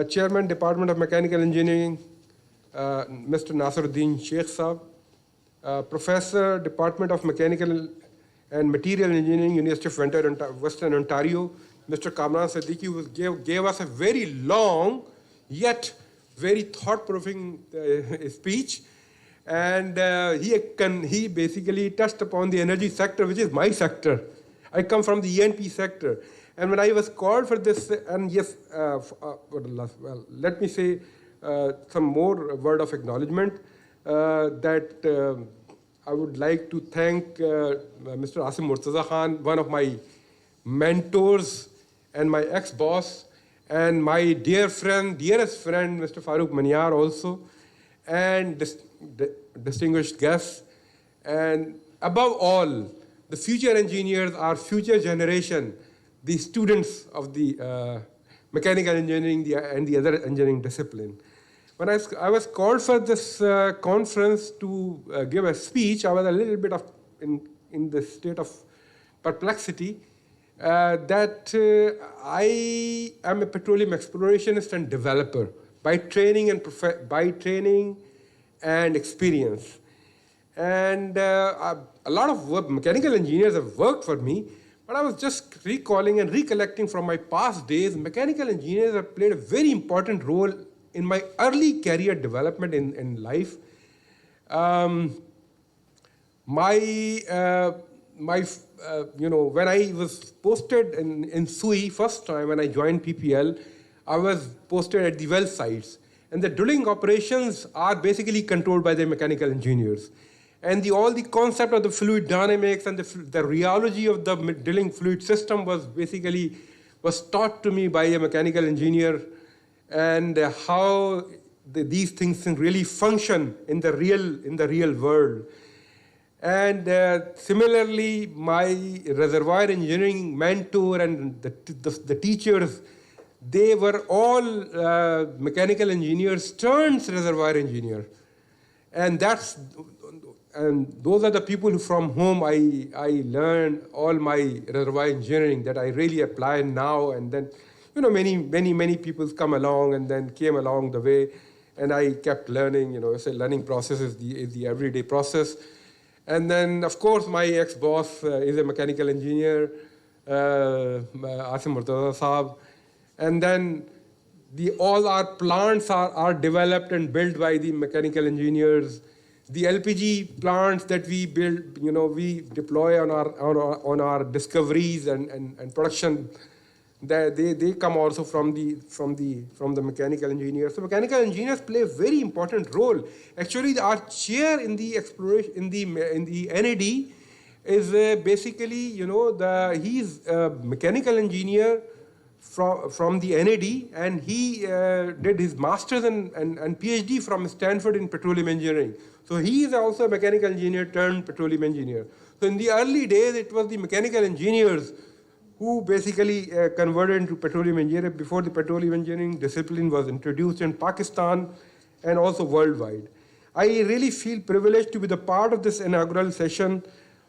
Chairman, Department of Mechanical Engineering, Mr. Nasiruddin Sheikh Saab. Professor, Department of Mechanical and Material Engineering, University of Western Ontario, Mr. Kamran Siddiqui, who gave us a very long yet very thought-provoking speech. And he basically touched upon the energy sector, which is my sector. I come from the E&P sector. And when I was called for this, and yes, let me say some more word of acknowledgement. That I would like to thank Mr. Asim Murtaza Khan, one of my mentors and my ex-boss, and my dearest friend, Mr. Farooq Maniyar also, and distinguished guests. And above all, the future engineers, our future generation, the students of the mechanical engineering and the other engineering discipline. When I was called for this conference to give a speech, I was a little bit in the state of perplexity that I am a petroleum explorationist and developer by training and experience. And a lot of mechanical engineers have worked for me, but I was just recalling and recollecting from my past days, mechanical engineers have played a very important role in my early career development in life. When I was posted in SUI first time when I joined PPL, I was posted at the well sites. And the drilling operations are basically controlled by the mechanical engineers. And all the concept of the fluid dynamics and the rheology of the drilling fluid system was taught to me by a mechanical engineer, and how these things really function in the real world. And similarly, my reservoir engineering mentor and the teachers, they were all mechanical engineers turned reservoir engineer. And and those are the people from whom I learned all my reservoir engineering that I really apply now. And then, many people come along and then came along the way, and I kept learning. It's a learning process is the everyday process. And then, of course, my ex-boss is a mechanical engineer, Asim Murtaza Saab. And then all our plants are developed and built by the mechanical engineers. The LPG plants that we build, we deploy on our discoveries and production. They come also from the mechanical engineers. So mechanical engineers play a very important role. Actually, our chair in the exploration in the NAD is basically he's a mechanical engineer from the NAD, and he did his master's and PhD from Stanford in petroleum engineering. So he is also a mechanical engineer turned petroleum engineer. So in the early days, it was the mechanical engineers who basically converted into petroleum engineering before the petroleum engineering discipline was introduced in Pakistan and also worldwide. I really feel privileged to be the part of this inaugural session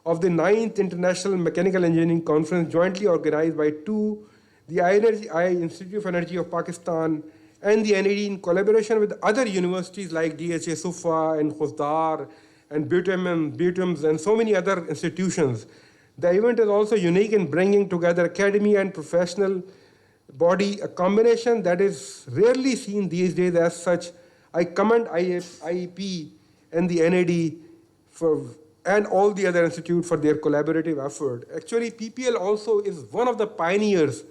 of the 9th International Mechanical Engineering Conference, jointly organized by the Institute of Energy of Pakistan and the NAD in collaboration with other universities like DHA Sufa and Khuzdar and Butums and so many other institutions. The event is also unique in bringing together academia and professional body, a combination that is rarely seen these days as such. I commend IEP and the NAD and all the other institutes for their collaborative effort. Actually, PPL also is one of the pioneers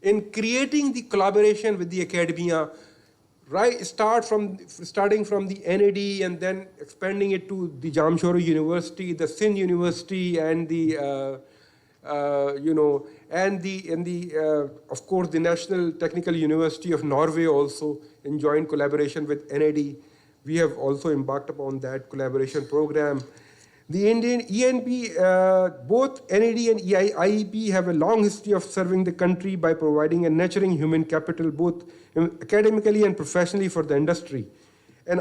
in creating the collaboration with the academia, right? Starting from the NAD and then expanding it to the Jamshoro University, the Sindh University, and of course the National Technical University of Norway also in joint collaboration with NAD. We have also embarked upon that collaboration program. The Indian ENP, both NAD and IEP have a long history of serving the country by providing and nurturing human capital, both academically and professionally for the industry. And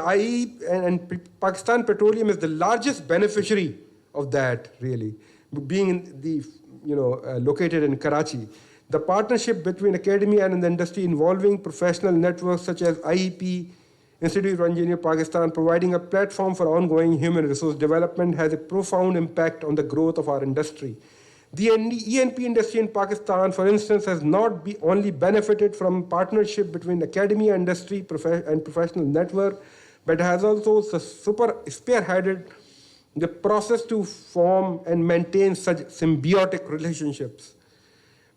Pakistan Petroleum is the largest beneficiary of that, really, being located in Karachi. The partnership between academia and the industry involving professional networks such as IEP, Institute of Engineering Pakistan, providing a platform for ongoing human resource development, has a profound impact on the growth of our industry. The ENP industry in Pakistan, for instance, has not only benefited from partnership between academia, industry, and professional network, but has also spearheaded the process to form and maintain such symbiotic relationships.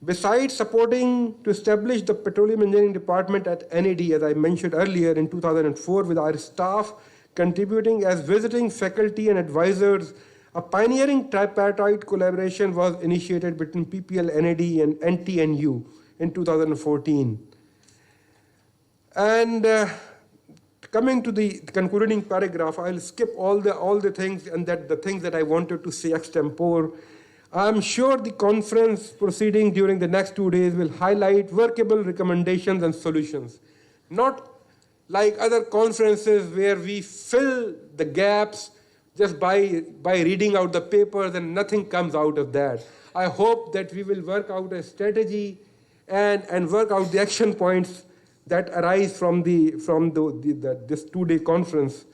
Besides supporting to establish the Petroleum Engineering Department at NAD, as I mentioned earlier, in 2004, with our staff contributing as visiting faculty and advisors, a pioneering tripartite collaboration was initiated between PPL, NAD, and NTNU in 2014. And coming to the concluding paragraph, I'll skip all the things and the things that I wanted to say extempore. I'm sure the conference proceeding during the next 2 days will highlight workable recommendations and solutions. Not like other conferences where we fill the gaps just by reading out the papers and nothing comes out of that. I hope that we will work out a strategy and work out the action points that arise from this 2-day conference.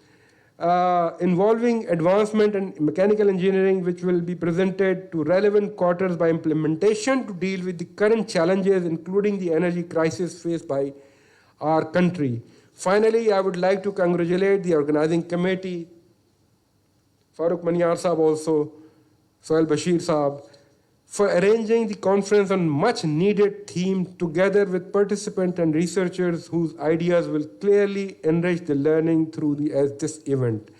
Involving advancement in mechanical engineering, which will be presented to relevant quarters by implementation to deal with the current challenges, including the energy crisis faced by our country. Finally, I would like to congratulate the organizing committee, Farooq Maniyar Saab also, Sohail Bashir Saab, for arranging the conference on much needed theme together with participants and researchers whose ideas will clearly enrich the learning through this event.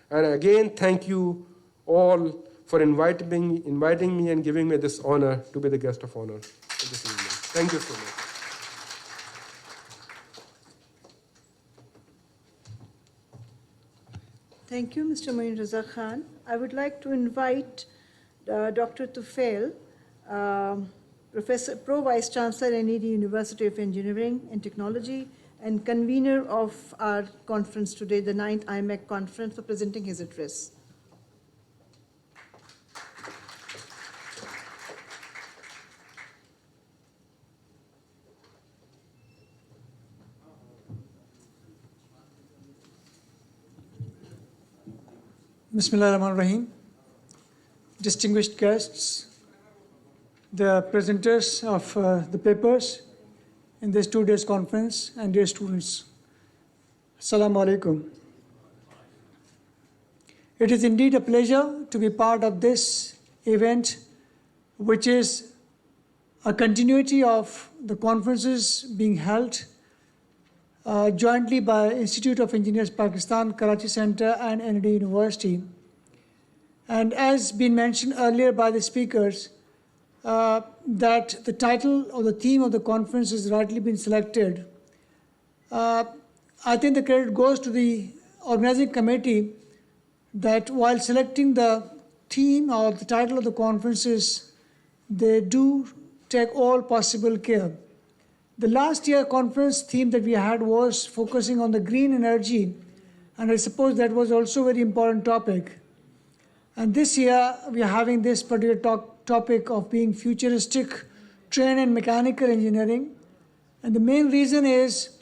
And again, thank you all for inviting me and giving me this honor to be the guest of honor this evening. Thank you so much. Thank you, Mr. Moin Raza Khan. I would like to invite Dr. Tufail, Pro Vice Chancellor, NAD University of Engineering and Technology, and convener of our conference today, the 9th IMEC conference, for presenting his address. Bismillah ar-Rahman ar-Rahim. Distinguished guests, the presenters of the papers in this 2 days conference, and dear students. Assalamu alaikum. It is indeed a pleasure to be part of this event, which is a continuity of the conferences being held jointly by Institute of Engineers Pakistan, Karachi Center, and NED University. And as been mentioned earlier by the speakers, that the title or the theme of the conference has rightly been selected. I think the credit goes to the organizing committee that while selecting the theme or the title of the conferences, they do take all possible care. The last year conference theme that we had was focusing on the green energy, and I suppose that was also a very important topic. And this year we are having this particular topic of being futuristic, train and mechanical engineering. And the main reason is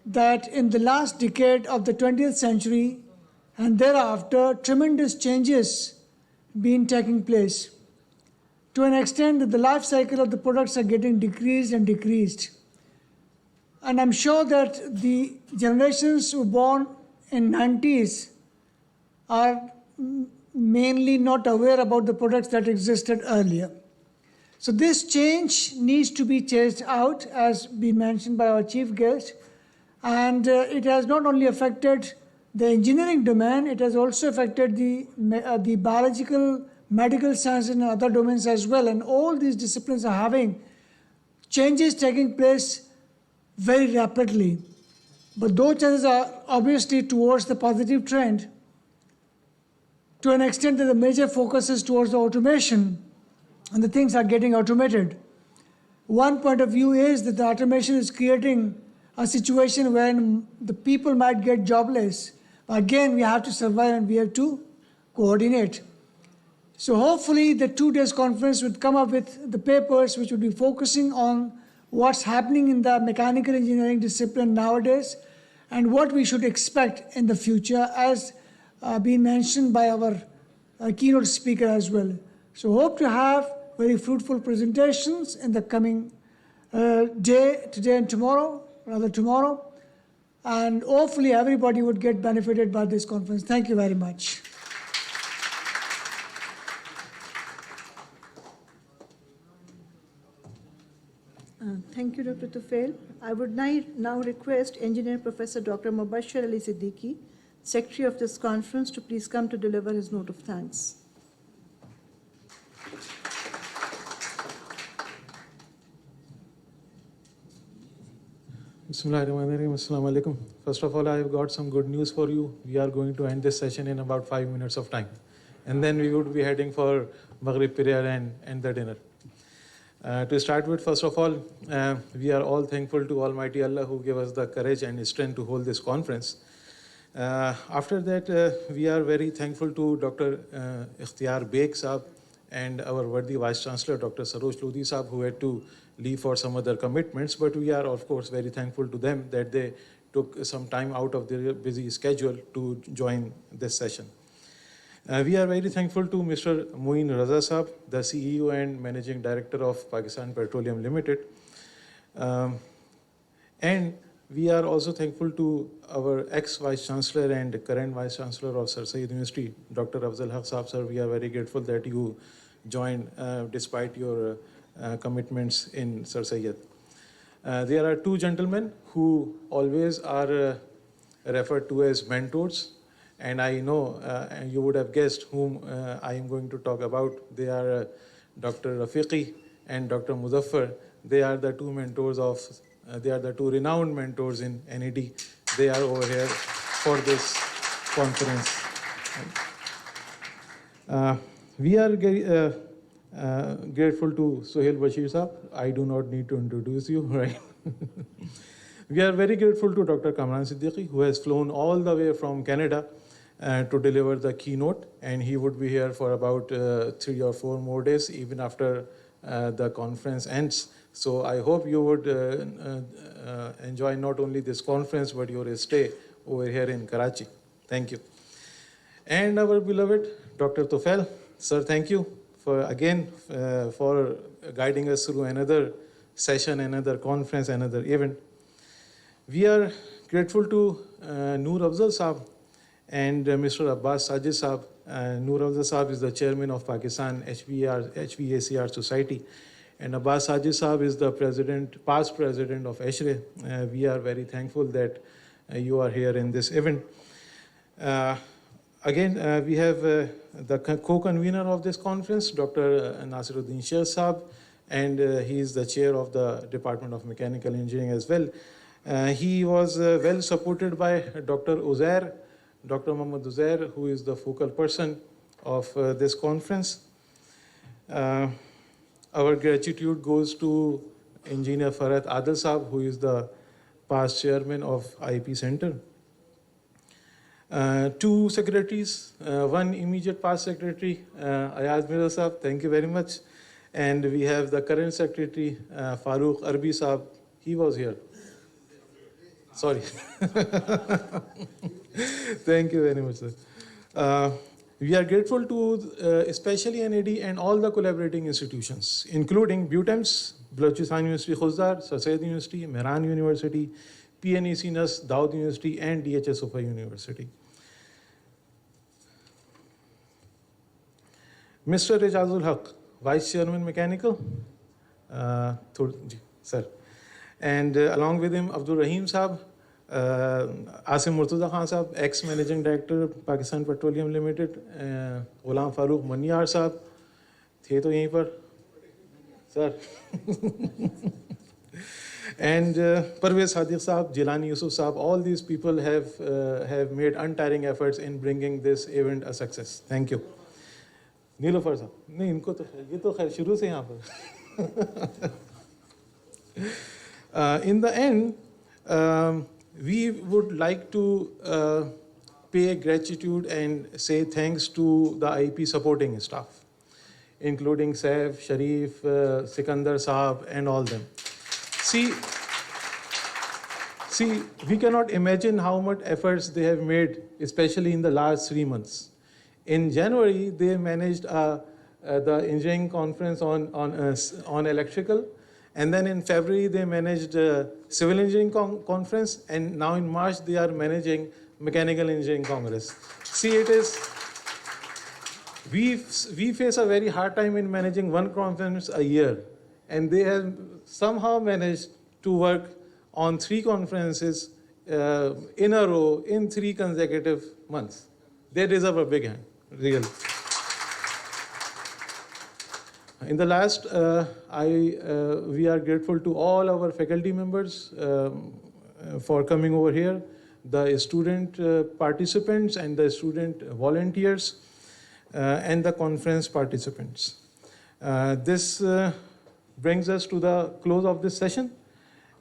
that in the last decade of the 20th century and thereafter, tremendous changes been taking place. To an extent that the life cycle of the products are getting decreased and decreased. And I'm sure that the generations who were born in 90s are mainly not aware about the products that existed earlier. So this change needs to be chased out, as been mentioned by our chief guest. And it has not only affected the engineering domain, it has also affected the biological, medical science and other domains as well. And all these disciplines are having changes taking place very rapidly. But those changes are obviously towards the positive trend, to an extent that the major focus is towards the automation, and the things are getting automated. One point of view is that the automation is creating a situation when the people might get jobless. Again, we have to survive and we have to coordinate. So hopefully the 2 days conference would come up with the papers which would be focusing on what's happening in the mechanical engineering discipline nowadays and what we should expect in the future, as been mentioned by our keynote speaker as well. So hope to have very fruitful presentations in the coming today and tomorrow, and hopefully everybody would get benefited by this conference. Thank you very much. Thank you, Dr. Tufail. I would now request Engineer Professor Dr. Mubashir Ali Siddiqui, Secretary of this conference, to please come to deliver his note of thanks. Bismillahirrahmanirrahim. Assalamu alaikum. First of all, I have got some good news for you. We are going to end this session in about 5 minutes of time. And then we would be heading for Maghrib prayer and the dinner. To start with, first of all, we are all thankful to Almighty Allah who gave us the courage and strength to hold this conference. After that, we are very thankful to Dr. Ikhtiyar Beg Saab and our worthy Vice Chancellor, Dr. Saroj Lodi Saab, who had to leave for some other commitments. But we are, of course, very thankful to them that they took some time out of their busy schedule to join this session. We are very thankful to Mr. Moin Raza Saab, the CEO and Managing Director of Pakistan Petroleum Limited. And we are also thankful to our ex-Vice Chancellor and current Vice Chancellor of Sir Syed University, Dr. Afzal Haq Saab. Sir, we are very grateful that you joined despite your commitments in Sir Syed. There are two gentlemen who always are referred to as mentors. And I know you would have guessed whom I am going to talk about. They are Dr. Rafiqi and Dr. Muzaffar. They are the two mentors of, they are the two renowned mentors in NED. They are over here for this conference. We are grateful to Sohail Bashir Saab. I do not need to introduce you, right? We are very grateful to Dr. Kamran Siddiqui, who has flown all the way from Canada to deliver the keynote, and he would be here for about 3 or 4 more days, even after the conference ends. So I hope you would enjoy not only this conference, but your stay over here in Karachi. Thank you. and our beloved Dr. Tufel. Sir, thank you for guiding us through another session, another conference, another event. We are grateful to Noor Afzal Saab and Mr. Abbas Sajid Saab. Noor Afzal Saab is the chairman of Pakistan HVACR Society, and Abbas Sajid Saab is the past president of ASHRE. We are very thankful that you are here in this event. Again, we have the co-convener of this conference, Dr. Nasiruddin Sheikh Saab, and he is the chair of the Department of Mechanical Engineering as well. He was well supported by Dr. Muhammad Uzair, who is the focal person of this conference. Our gratitude goes to Engineer Farhat Adil Saab, who is the past chairman of IEP Center. Two secretaries, one immediate past secretary, Ayaz Mirza Saab, thank you very much. And we have the current secretary, Farooq Arbi Saab, he was here. Sorry. Thank you very much, sir. We are grateful to especially NAD and all the collaborating institutions, including BUTEMS, Balochistan University Khuzdar, Sir Syed University, Mehran University, PNEC NAS, Dawood University, and DHS Ufa University. Mr. Ejazul Haq, Vice Chairman Mechanical, sir. And along with him, Abdul Rahim Saab, Asim Murtaza Khan Saab, ex-Managing Director, Pakistan Petroleum Limited, Ghulam Farooq Maniyar Saab, the to yahin par, sir. And Parvez Sadiq Saab, Jilani Yusuf Saab, all these people have made untiring efforts in bringing this event a success. Thank you. Nilofar साहब नहीं इनको तो ये तो खैर शुरू से यहाँ पर in the end we would like to pay gratitude and say thanks to the IEP supporting staff, including Saif, Sharif, Sikandar Saab, and all them. See, we cannot imagine how much efforts they have made, especially in the last 3 months. In January, they managed the engineering conference on electrical, and then in February they managed civil engineering conference, and now in March they are managing mechanical engineering congress. See, it is we face a very hard time in managing one conference a year, and they have somehow managed to work on 3 conferences in a row in 3 consecutive months. They deserve a big hand. Real. In the last, we are grateful to all our faculty members for coming over here, the student participants and the student volunteers, and the conference participants. This brings us to the close of this session,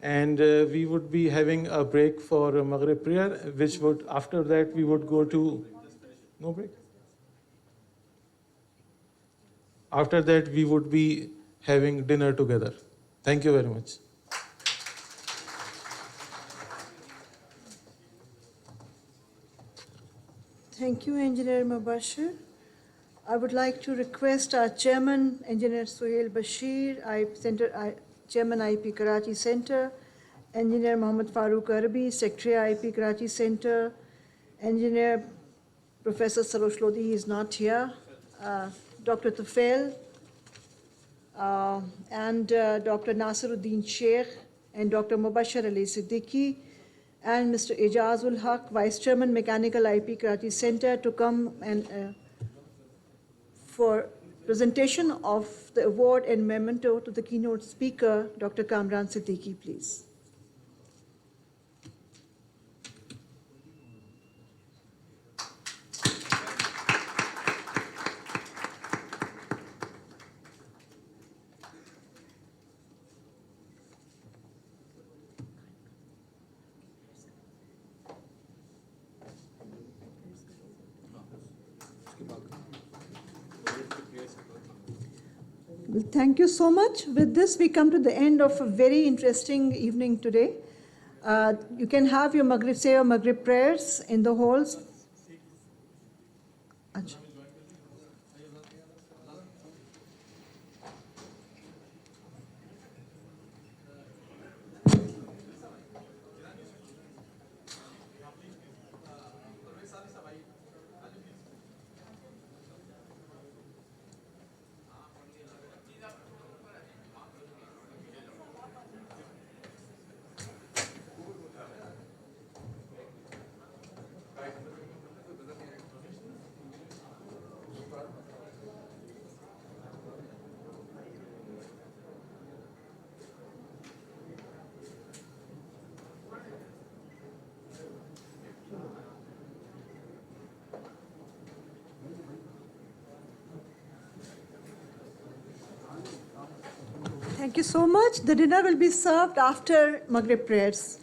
and we would be having a break for Maghrib prayer, which would, after that, we would go to, no break? After that, we would be having dinner together. Thank you very much. Thank you, Engineer Mubashir. I would like to request our Chairman, Engineer Suhail Bashir, Chairman IEP Karachi Center, Engineer Muhammad Farooq Arbi, Secretary IEP Karachi Center, Engineer Professor Sarosh Lodi, he is not here, Dr. Tufel, and Dr. Nasiruddin Sheikh, and Dr. Mubashir Ali Siddiqui, and Mr. Ejazul Haq, Vice Chairman Mechanical IEP Karachi Center, to come and for presentation of the award and memento to the keynote speaker, Dr. Kamran Siddiqui, please. Well, thank you so much. With this, we come to the end of a very interesting evening today. You can have your Maghrib prayers in the halls. Thank you so much. The dinner will be served after Maghrib prayers.